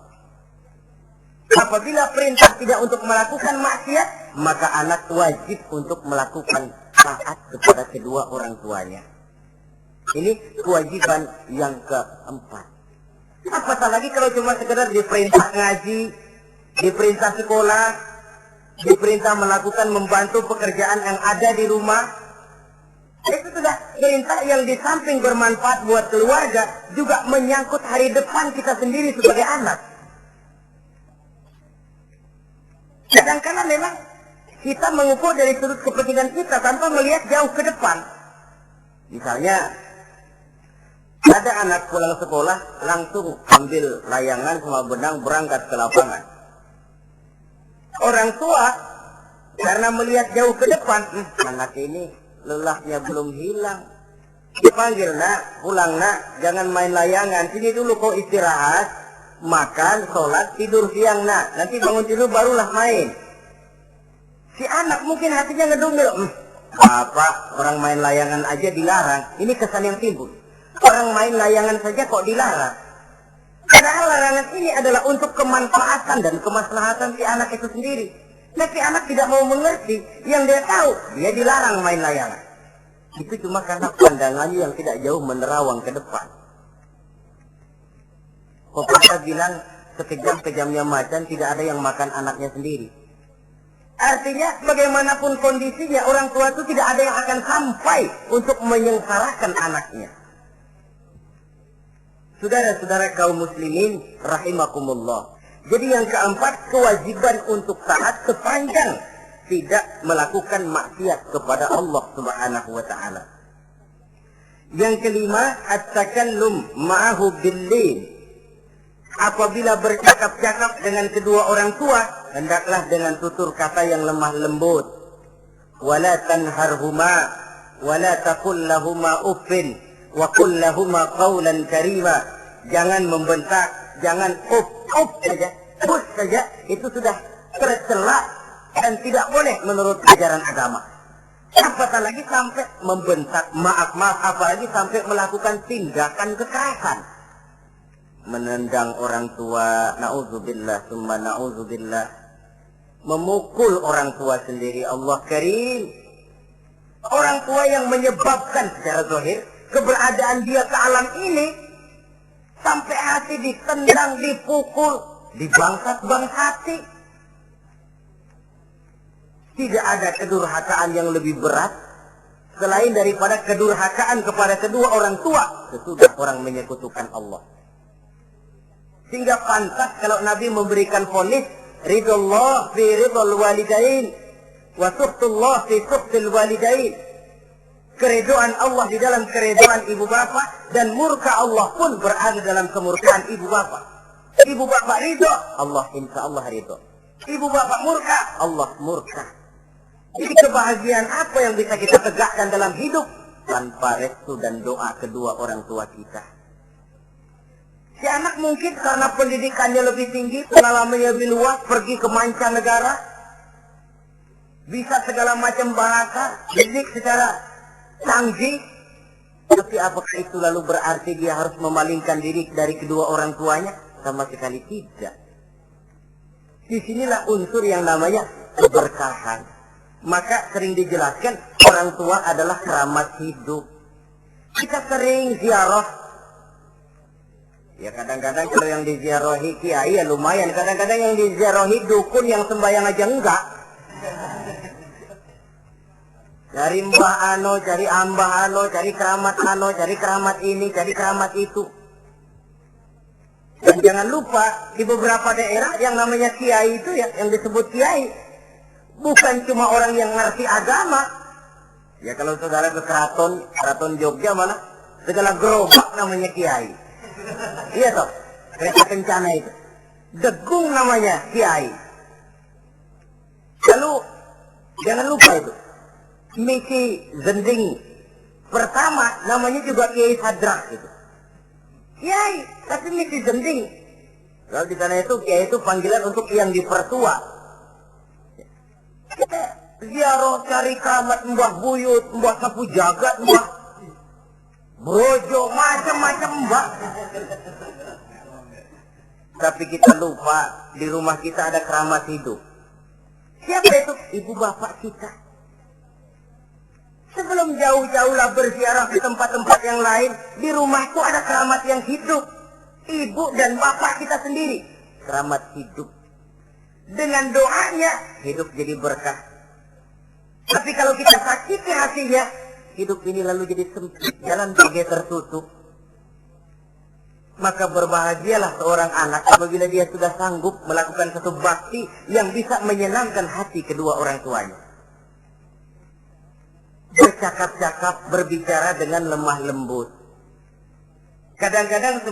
Apabila perintah tidak untuk melakukan maksiat, maka anak wajib untuk melakukan taat kepada kedua orang tuanya. Ini kewajiban yang keempat. Apatah lagi kalau cuma sekedar diperintah ngaji, diperintah sekolah, diperintah melakukan membantu pekerjaan yang ada di rumah. Itu sudah perintah yang di samping bermanfaat buat keluarga, juga menyangkut hari depan kita sendiri sebagai anak. Kadang-kadang memang kita mengukur dari sudut kepentingan kita tanpa melihat jauh ke depan. Misalnya, ada anak pulang sekolah, langsung ambil layangan sama benang berangkat ke lapangan. Orang tua, karena melihat jauh ke depan, anak ini lelahnya belum hilang. Dipanggil, "Nak, pulang nak, jangan main layangan, sini dulu kau istirahat, makan, sholat, tidur siang nak, nanti bangun tidur barulah main." Si anak mungkin hatinya ngedumil, "Bapak, orang main layangan aja dilarang." Ini kesan yang timbul. Orang main layangan saja kok dilarang. Padahal larangan ini adalah untuk kemanfaatan dan kemaslahatan si anak itu sendiri. Tapi anak tidak mau mengerti. Yang dia tahu, dia dilarang main layangan. Itu cuma karena pandangannya yang tidak jauh menerawang ke depan. Pepatah bilang, sekejam-kejamnya macan tidak ada yang makan anaknya sendiri. Artinya, bagaimanapun kondisinya, orang tua itu tidak ada yang akan sampai untuk menyengsarakan anaknya. Saudara-saudara kaum muslimin rahimakumullah. Jadi yang keempat, kewajiban untuk taat sepanjang tidak melakukan maksiat kepada Allah Subhanahu wa taala. Yang kelima, at-takallum ma'ahu bil-lin. Apabila bercakap-cakap dengan kedua orang tua, hendaklah dengan tutur kata yang lemah lembut. Wala tanharhuma wala taqul lahuma uffin wa qul lahuma qawlan karima. Jangan membentak, jangan up saja, pus saja, itu sudah tercela dan tidak boleh menurut ajaran agama. Apatah lagi sampai membentak, maaf, apalagi sampai melakukan tindakan kekerasan. Menendang orang tua, na'udzubillah, summa na'udzubillah. Memukul orang tua sendiri, Allah karim. Orang tua yang menyebabkan secara zahir keberadaan dia ke alam ini, sampai hati ditendang, dipukul, dibangsat-bangsati. Tidak ada kedurhakaan yang lebih berat selain daripada kedurhakaan kepada kedua orang tua sesudah orang menyekutukan Allah. Sehingga pantas kalau Nabi memberikan vonis, ridullah fi ridul walidain wa suhtullah fi suhtil walidain. Keredoan Allah di dalam keredoan ibu bapak, dan murka Allah pun berada dalam kemurkaan ibu bapak. Ibu bapak ridho, Allah insya Allah ridho. Ibu bapak murka, Allah murka. Jadi kebahagiaan apa yang bisa kita tegakkan dalam hidup tanpa restu dan doa kedua orang tua kita? Si anak mungkin karena pendidikannya lebih tinggi, pengalamannya lebih luas, pergi ke mancanegara, bisa segala macam bahasa, didik secara canggih. Tapi apakah itu lalu berarti dia harus memalingkan diri dari kedua orang tuanya? Sama sekali tidak. Disinilah unsur yang namanya keberkahan. Maka sering dijelaskan orang tua adalah keramat hidup. Kita sering ziarah. Ya kadang-kadang kalau yang diziarahi kiai ya lumayan. Kadang-kadang yang diziarahi dukun yang sembahyang aja enggak. Cari mbah ano, cari ambah ano, cari keramat ini, cari keramat itu. Dan jangan lupa di beberapa daerah yang namanya kiai itu ya, yang disebut kiai, bukan cuma orang yang ngerti agama. Ya kalau saudara ke keraton Jogja mana, segala gerobak namanya kiai. Iya toh, kereta kencana itu. Degung namanya kiai. Lalu jangan lupa itu. Misi Zending pertama namanya juga Kiai Sadrak gitu. Kiai, tapi misi Zending. Kalau di sana itu Kiai itu panggilan untuk yang dipertua. Kita ziarah cari keramat Mbah Buyut, Mbah Sapu Jagat, Mbah Brojo, macam-macam Mbah. Tapi kita lupa di rumah kita ada keramat hidup. Siapa itu? Ibu bapak kita. Sebelum jauh-jauhlah berziarah ke tempat-tempat yang lain, di rumahku ada keramat yang hidup. Ibu dan bapak kita sendiri. Keramat hidup. Dengan doanya, hidup jadi berkah. Tapi kalau kita sakiti hatinya, hidup ini lalu jadi sempit, jalan bagai tertutup. Maka berbahagialah seorang anak apabila dia sudah sanggup melakukan satu bakti yang bisa menyenangkan hati kedua orang tuanya. Bercakap-cakap, berbicara dengan lemah lembut. Kadang-kadang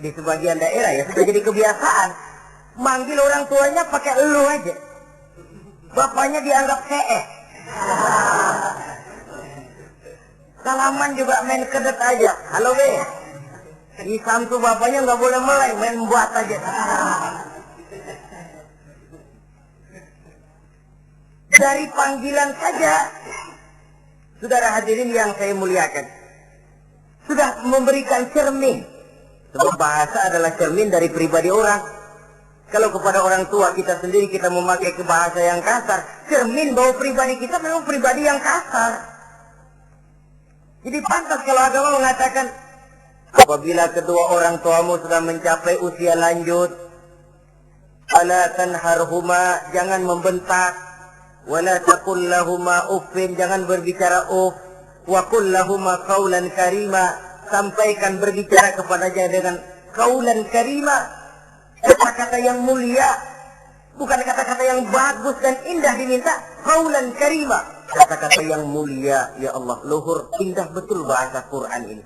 di sebagian daerah ya sudah jadi kebiasaan manggil orang tuanya pakai elu aja. Bapaknya dianggap CE. Salaman juga main kedet aja. Halo be. Isam tuh bapaknya nggak boleh mulai, main buat aja. Dari panggilan saja, saudara hadirin yang saya muliakan, sudah memberikan cermin. Sebab bahasa adalah cermin dari pribadi orang. Kalau kepada orang tua kita sendiri kita memakai bahasa yang kasar, cermin bahwa pribadi kita memang pribadi yang kasar. Jadi pantas kalau agama mengatakan, apabila kedua orang tuamu sudah mencapai usia lanjut, fala tanharhuma, jangan membentak. Wala taqul lahuma uffin, jangan berbicara uff. Wa qul lahuma qaulan karima, sampaikan berbicara kepadanya dengan qaulan karima, kata-kata yang mulia, bukan kata-kata yang bagus dan indah diminta, qaulan karima, kata-kata yang mulia. Ya Allah, luhur, indah betul bahasa Quran ini.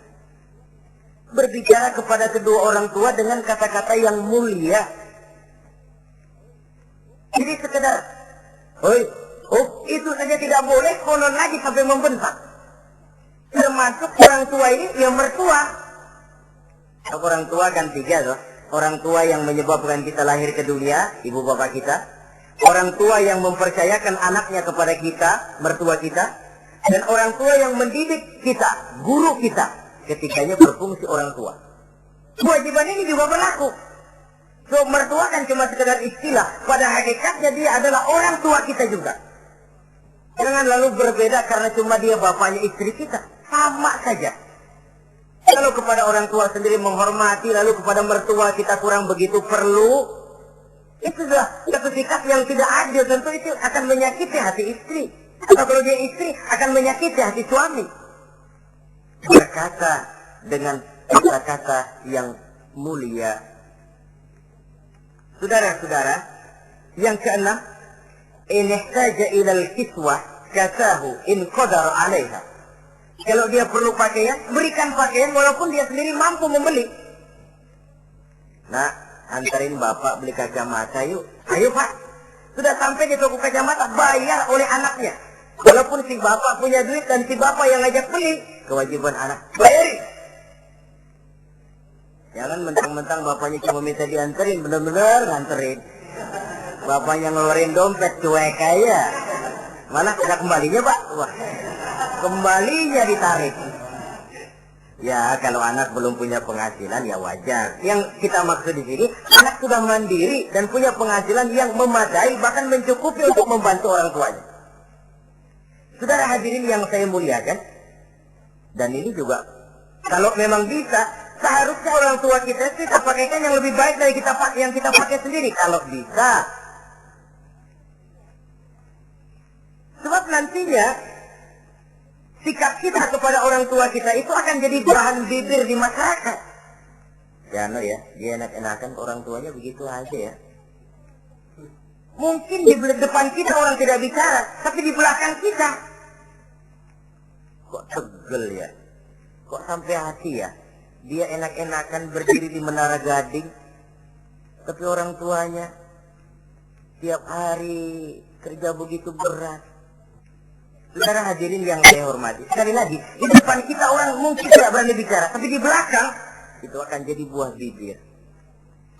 Berbicara kepada kedua orang tua dengan kata-kata yang mulia. Jadi sekedar itu saja tidak boleh, konon lagi sampai membentak. Termasuk orang tua ini yang mertua. Orang tua kan tiga toh. Orang tua yang menyebabkan kita lahir ke dunia, ibu bapak kita. Orang tua yang mempercayakan anaknya kepada kita, mertua kita. Dan orang tua yang mendidik kita, guru kita. Ketiganya berfungsi orang tua. Kewajiban ini juga berlaku. So, mertua kan cuma sekedar istilah. Pada hakikatnya dia adalah orang tua kita juga. Jangan lalu berbeda karena cuma dia bapaknya istri kita. Sama saja. Kalau kepada orang tua sendiri menghormati, lalu kepada mertua kita kurang begitu perlu, itu sudah satu sikap yang tidak adil. Tentu itu akan menyakiti hati istri. Atau kalau dia istri, akan menyakiti hati suami. Berkata dengan kata-kata yang mulia. Saudara-saudara, yang keenam, in ihtaja ilal kiswah kasahu in qadar 'alaiha. Kalau dia perlu pakaian, berikan pakaian walaupun dia sendiri mampu membeli. Nah, antarin bapak beli kacamata yuk. Ayo pak, Sudah sampai di toko kacamata, bayar oleh anaknya. Walaupun si bapak punya duit dan si bapak yang ngajak beli, kewajiban anak, bayarin. Jangan mentang-mentang bapaknya cuma minta dianterin, bener-bener nganterin. Bapaknya ngeluarin dompet cuek aja. Mana ada kembalinya, Pak? Wah, kembalinya ditarik. Ya, kalau anak belum punya penghasilan ya wajar. Yang kita maksud di sini, anak sudah mandiri dan punya penghasilan yang memadai, bahkan mencukupi untuk membantu orang tuanya. Saudara hadirin yang saya muliakan, dan ini juga, kalau memang bisa, seharusnya orang tua kita pakaikan yang lebih baik dari yang kita pakai sendiri. Kalau bisa. Sebab nantinya, sikap kita kepada orang tua kita itu akan jadi bahan bibir di masyarakat. Ya, no ya, dia enak-enakan orang tuanya begitu aja ya. Mungkin di depan kita orang tidak bicara, tapi di belakang kita. Kok tegel ya? Kok sampai hati ya? Dia enak-enakan berdiri di Menara Gading, tapi orang tuanya tiap hari kerja begitu berat. Saudara hadirin yang saya hormati, sekali lagi, di depan kita orang mungkin tidak berani bicara, tapi di belakang itu akan jadi buah bibir.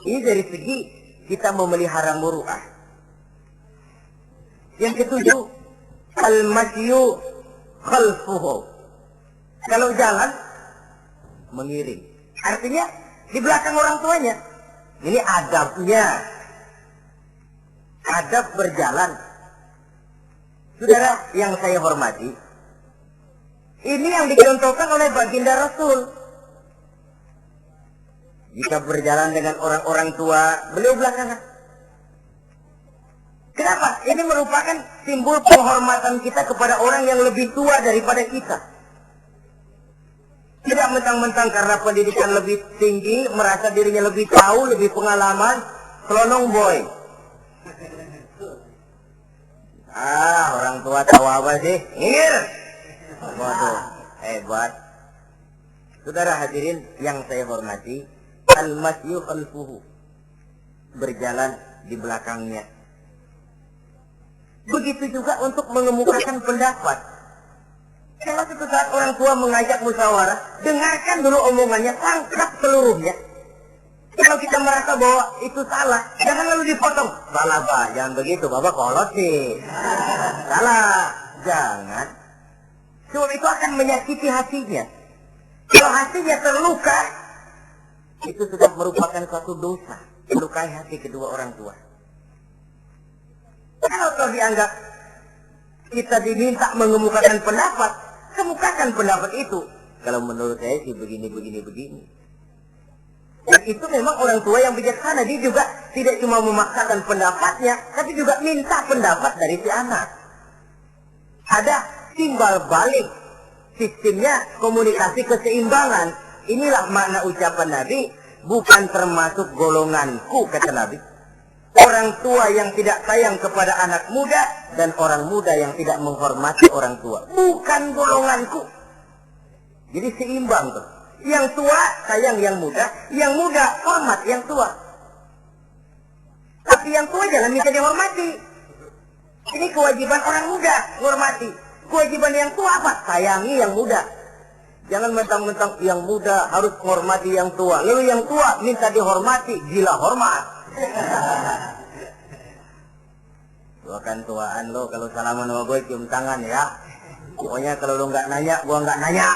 Ini dari segi kita memelihara muru'ah. Yang ketujuh, al-masyu khalfuhu. Kalau jalan, mengiring. Artinya, di belakang orang tuanya. Ini adabnya. Adab berjalan. Saudara yang saya hormati, ini yang dicontohkan oleh baginda Rasul. Jika berjalan dengan orang-orang tua, beliau belakangan. Kenapa? Ini merupakan simbol penghormatan kita kepada orang yang lebih tua daripada kita. Tidak mentang-mentang karena pendidikan lebih tinggi, merasa dirinya lebih tahu, lebih pengalaman, selonong boy. Orang tua tahu apa sih? Ngir. Waduh, hebat. Saudara hadirin yang saya hormati, al-masyu khalfuhu. Berjalan di belakangnya. Begitu juga untuk mengemukakan pendapat. Kalau suatu saat orang tua mengajak musyawarah, dengarkan dulu omongannya, tangkap seluruhnya. Kalau kita merasa bahwa itu salah, jangan lalu dipotong. Salah, Pak, jangan begitu, Bapak kolot sih. Salah, jangan. Sebab itu akan menyakiti hatinya. Kalau hatinya terluka, itu sudah merupakan suatu dosa, melukai hati kedua orang tua. Kalau dianggap kita diminta mengemukakan pendapat, kemukakan pendapat itu. Kalau menurut saya sih begini. Dan itu memang orang tua yang bijaksana. Dia juga tidak cuma memaksakan pendapatnya, tapi juga minta pendapat dari si anak. Ada timbal balik. Sistemnya komunikasi keseimbangan. Inilah makna ucapan Nabi, bukan termasuk golonganku, kata Nabi. Orang tua yang tidak sayang kepada anak muda, dan orang muda yang tidak menghormati orang tua. Bukan golonganku. Jadi seimbang tuh. Yang tua sayang yang muda hormat yang tua. Tapi yang tua jangan minta dihormati. Ini kewajiban orang muda, hormati. Kewajiban yang tua apa? Sayangi yang muda. Jangan mentang-mentang yang muda harus menghormati yang tua. Lalu yang tua minta dihormati, gila hormat. Doakan tuaan lo, kalau salaman sama gue cium tangan ya. Pokoknya kalau lo nggak nanya, gue nggak nanya.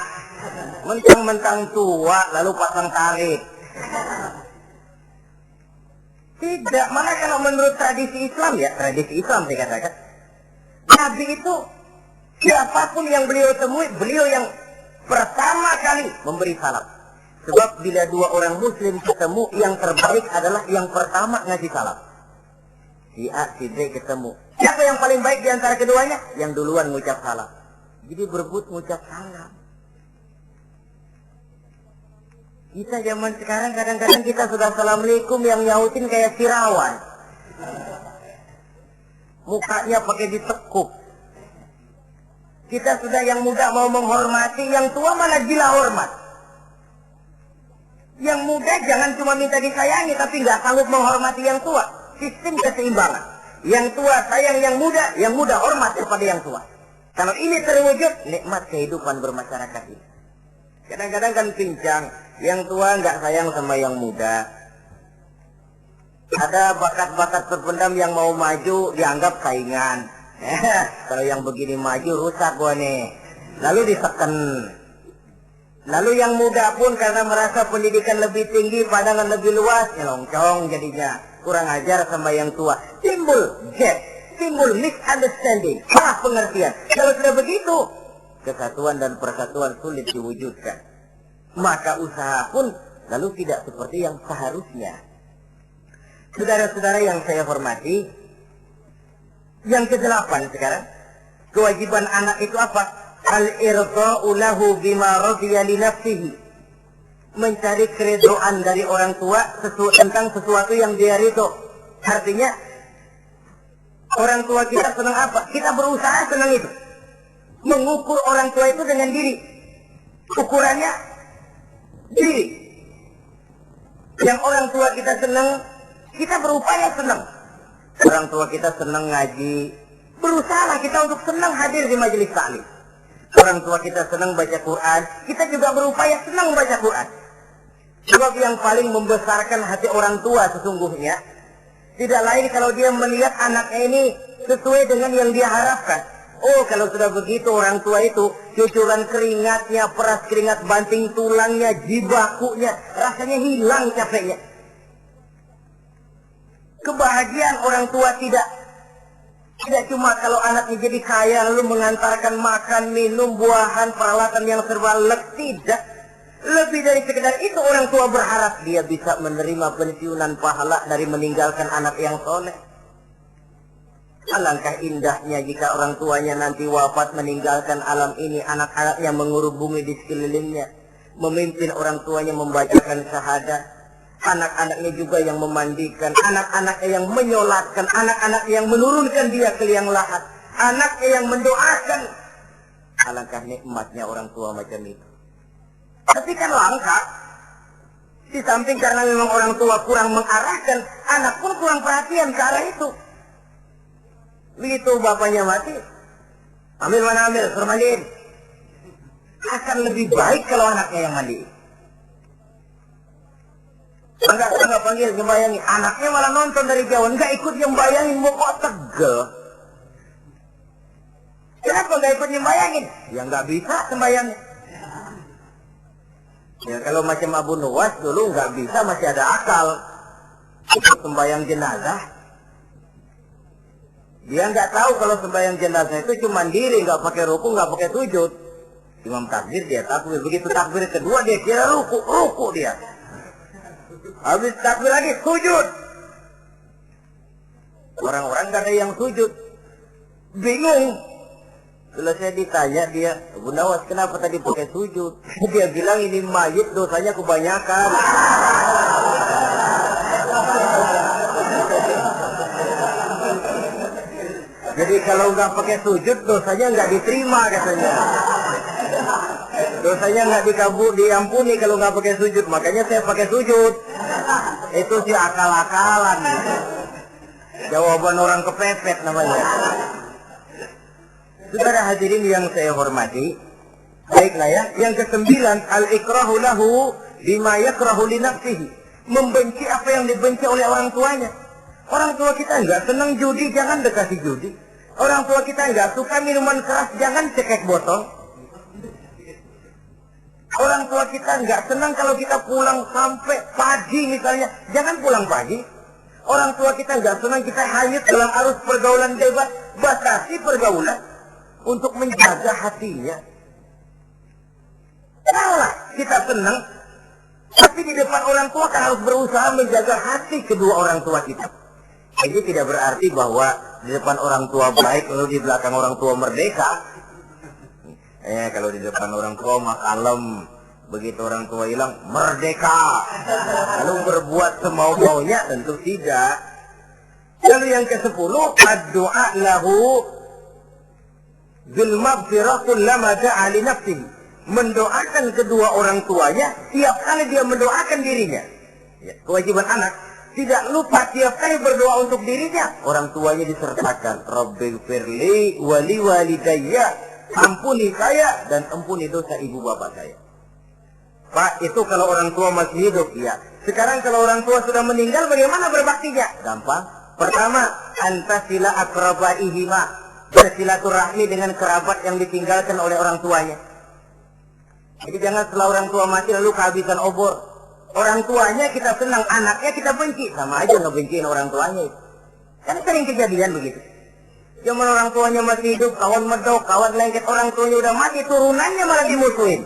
Mentang-mentang tua lalu pasang tarik. Tidak, malah kalau menurut tradisi Islam ya, tradisi Islam saya katakan, Nabi itu siapapun yang beliau temui, beliau yang pertama kali memberi salam. Sebab bila dua orang muslim ketemu, yang terbaik adalah yang pertama ngasih salam. Si A, si B ketemu. Siapa yang paling baik di antara keduanya? Yang duluan ngucap salam. Jadi berebut ngucap salam. Kita zaman sekarang kadang-kadang kita sudah assalamualaikum yang nyautin kayak Firawan. Mukanya pakai ditekuk. Kita sudah yang muda mau menghormati, yang tua malah gila hormat. Yang muda jangan cuma minta disayangi, tapi nggak sanggup menghormati yang tua. Sistem keseimbangan. Yang tua sayang yang muda hormat kepada yang tua. Kalau ini terwujud, nikmat kehidupan bermasyarakat ini. Kadang-kadang kan pincang, yang tua nggak sayang sama yang muda. Ada bakat-bakat terpendam yang mau maju dianggap saingan. Kalau yang begini maju rusak gua nih. Lalu diseken. Lalu yang muda pun karena merasa pendidikan lebih tinggi, pandangan lebih luas, nyelongcong jadinya. Kurang ajar sama yang tua. Timbul gap, timbul misunderstanding, salah pengertian. Kalau sudah begitu, kesatuan dan persatuan sulit diwujudkan. Maka usaha pun lalu tidak seperti yang seharusnya. Saudara-saudara yang saya hormati, yang ke-8 sekarang, kewajiban anak itu apa? Al-irda'u lahu bima radiya li nafsihi. Mencari keridhaan dari orang tua tentang sesuatu yang dia ridho. Artinya, orang tua kita senang apa? Kita berusaha senang itu. Mengukur orang tua itu dengan diri. Ukurannya diri. Yang orang tua kita senang, kita berupaya senang. Orang tua kita senang ngaji, berusaha kita untuk senang hadir di majelis taklim. Orang tua kita senang baca Quran, kita juga berupaya senang baca Quran. Sebab yang paling membesarkan hati orang tua sesungguhnya tidak lain kalau dia melihat anaknya ini sesuai dengan yang dia harapkan. Oh, kalau sudah begitu orang tua itu cucuran keringatnya, peras keringat banting tulangnya, jibakunya, rasanya hilang capeknya. Kebahagiaan orang tua tidak cuma kalau anaknya jadi kaya lalu mengantarkan makan, minum, buahan, peralatan yang serba lengkap, tidak. Lebih dari sekedar itu orang tua berharap dia bisa menerima pensiunan pahala dari meninggalkan anak yang soleh. Alangkah indahnya jika orang tuanya nanti wafat meninggalkan alam ini, anak-anaknya mengurubungi di sekelilingnya, memimpin orang tuanya membacakan syahadat. Anak-anaknya juga yang memandikan, anak-anaknya yang menyolatkan, anak-anaknya yang menurunkan dia ke liang lahat, anaknya yang mendoakan. Alangkah nikmatnya orang tua macam itu. Tapi kan langka. Di samping karena memang orang tua kurang mengarahkan, anak pun kurang perhatian ke arah itu. Begitu bapaknya mati, ambil mana ambil, suruh mandiin. Akan lebih baik kalau anaknya yang mandiin. Enggak panggil sembayangi, anaknya malah nonton dari jauh, enggak ikut sembayangin, mau kok tegel. Kenapa enggak ikut sembayangin? Ya enggak bisa sembayangin. Ya kalau macam Abu Nuwas dulu enggak bisa, masih ada akal. Ikut sembayang jenazah. Dia enggak tahu kalau sembayang jenazah itu cuma diri, enggak pakai ruku, enggak pakai sujud. Imam takbir dia takbir, begitu takbir kedua dia kira ruku dia. Habis takbir lagi, sujud. Orang-orang gak ada yang sujud. Bingung. Selesai ditanya dia, Abu Nawas kenapa tadi pakai sujud? Dia bilang ini mayit dosanya kebanyakan. Jadi kalau nggak pakai sujud dosanya nggak diterima katanya. Dosanya nggak diampuni kalau nggak pakai sujud. Makanya saya pakai sujud. Itu sih akal-akalan. Jawaban orang kepepet namanya. Saudara hadirin yang saya hormati, baiklah ya. Yang ke-9, al-ikrahu lahu bima yakrahu li nafsihi. Membenci apa yang dibenci oleh orang tuanya. Orang tua kita nggak senang judi, jangan dekati judi. Orang tua kita nggak suka minuman keras, jangan cekek botol. Orang tua kita nggak senang kalau kita pulang sampai pagi misalnya, jangan pulang pagi. Orang tua kita nggak senang kita hanyut dalam arus pergaulan bebas, batasi pergaulan untuk menjaga hatinya. Tahulah kita senang, tapi di depan orang tua kan harus berusaha menjaga hati kedua orang tua kita. Ini tidak berarti bahwa di depan orang tua baik lalu di belakang orang tua merdeka. Kalau di depan orang tua mah kalem, begitu orang tua hilang merdeka, lalu berbuat semau-maunya, tentu tidak. Lalu yang ke-10, ad-du'a lahu bil maghfirah kullama da'a li nafsihi. Mendoakan kedua orang tuanya tiap kali dia mendoakan dirinya. Ya, kewajiban anak tidak lupa tiap kali berdoa untuk dirinya, orang tuanya disertakan. Rabbighfirli wali walidayya, ampuni saya dan ampuni dosa ibu bapak saya. Pak, itu kalau orang tua masih hidup, ya. Sekarang kalau orang tua sudah meninggal, bagaimana berbaktinya? Gampang. Pertama, antasila akrabaihima, bersilaturahmi dengan kerabat yang ditinggalkan oleh orang tuanya. Jadi jangan setelah orang tua mati lalu kehabisan obor. Orang tuanya kita senang, anaknya kita benci. Sama aja ngebenciin orang tuanya. Kan sering kejadian begitu. Zaman orang tuanya masih hidup, kawan medok, kawan lengket, orang tuanya udah mati, turunannya malah dimusuhin.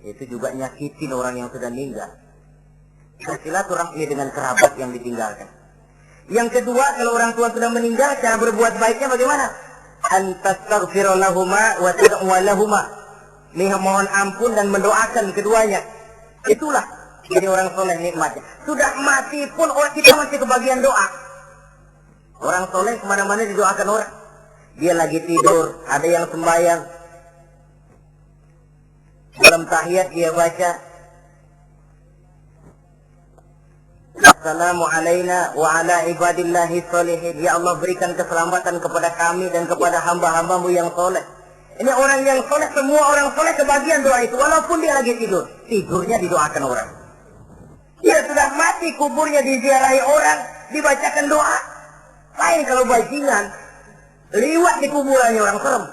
Itu juga nyakitin orang yang sudah meninggal. Bersilaturahmi dengan kerabat yang ditinggalkan. Yang kedua, kalau orang tua sudah meninggal, cara berbuat baiknya bagaimana? Antastaghfira lahuma wa tad'u lahuma. Mohon ampun dan mendoakan keduanya. Itulah jadi orang soleh nikmatnya. Sudah mati pun orang kita masih kebagian doa. Orang soleh kemana-mana didoakan orang. Dia lagi tidur, ada yang sembahyang. Dalam tahiyat dia baca, Assalamu alaina wa ala ibadillahi sholihin. Ya Allah, berikan keselamatan kepada kami dan kepada hamba-hambamu yang soleh. Ini orang yang soleh, semua orang soleh kebagian doa itu. Walaupun dia lagi tidur, tidurnya didoakan orang. Dia sudah mati, kuburnya diziarahi orang, dibacakan doa. Lain kalau bajingan, liwat di kuburannya orang serem.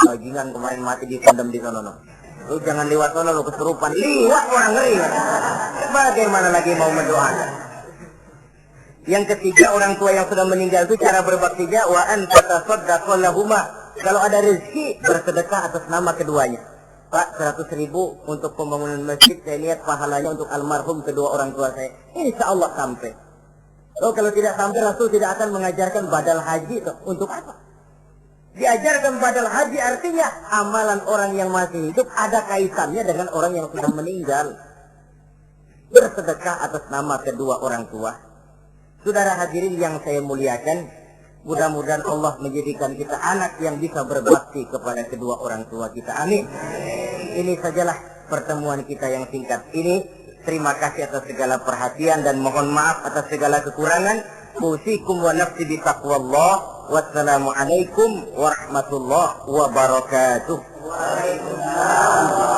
Bajingan kemarin mati dipendam di sono. Lu jangan lewat sono, lu kesurupan. Liwat orang ngeri. Bagaimana lagi mau mendoakan? Yang ketiga, orang tua yang sudah meninggal itu cara berbaktinya wa anta tasaddaqu lahuma. Kalau ada rezeki, bersedekah atas nama keduanya. Pak, 100.000 untuk pembangunan masjid, saya lihat pahalanya untuk almarhum kedua orang tua saya. Insya Allah sampai. Oh, kalau tidak sampai, Rasul tidak akan mengajarkan badal haji itu. Untuk apa? Diajarkan badal haji artinya amalan orang yang masih hidup ada kaitannya dengan orang yang sudah meninggal. Bersedekah atas nama kedua orang tua. Saudara hadirin yang saya muliakan, mudah-mudahan Allah menjadikan kita anak yang bisa berbakti kepada kedua orang tua kita. Amin. Ini sajalah pertemuan kita yang singkat ini. Terima kasih atas segala perhatian dan mohon maaf atas segala kekurangan. Usikum wa nafsi bi taqwallah. Wassalamualaikum warahmatullahi wabarakatuh. Waalaikumsalam.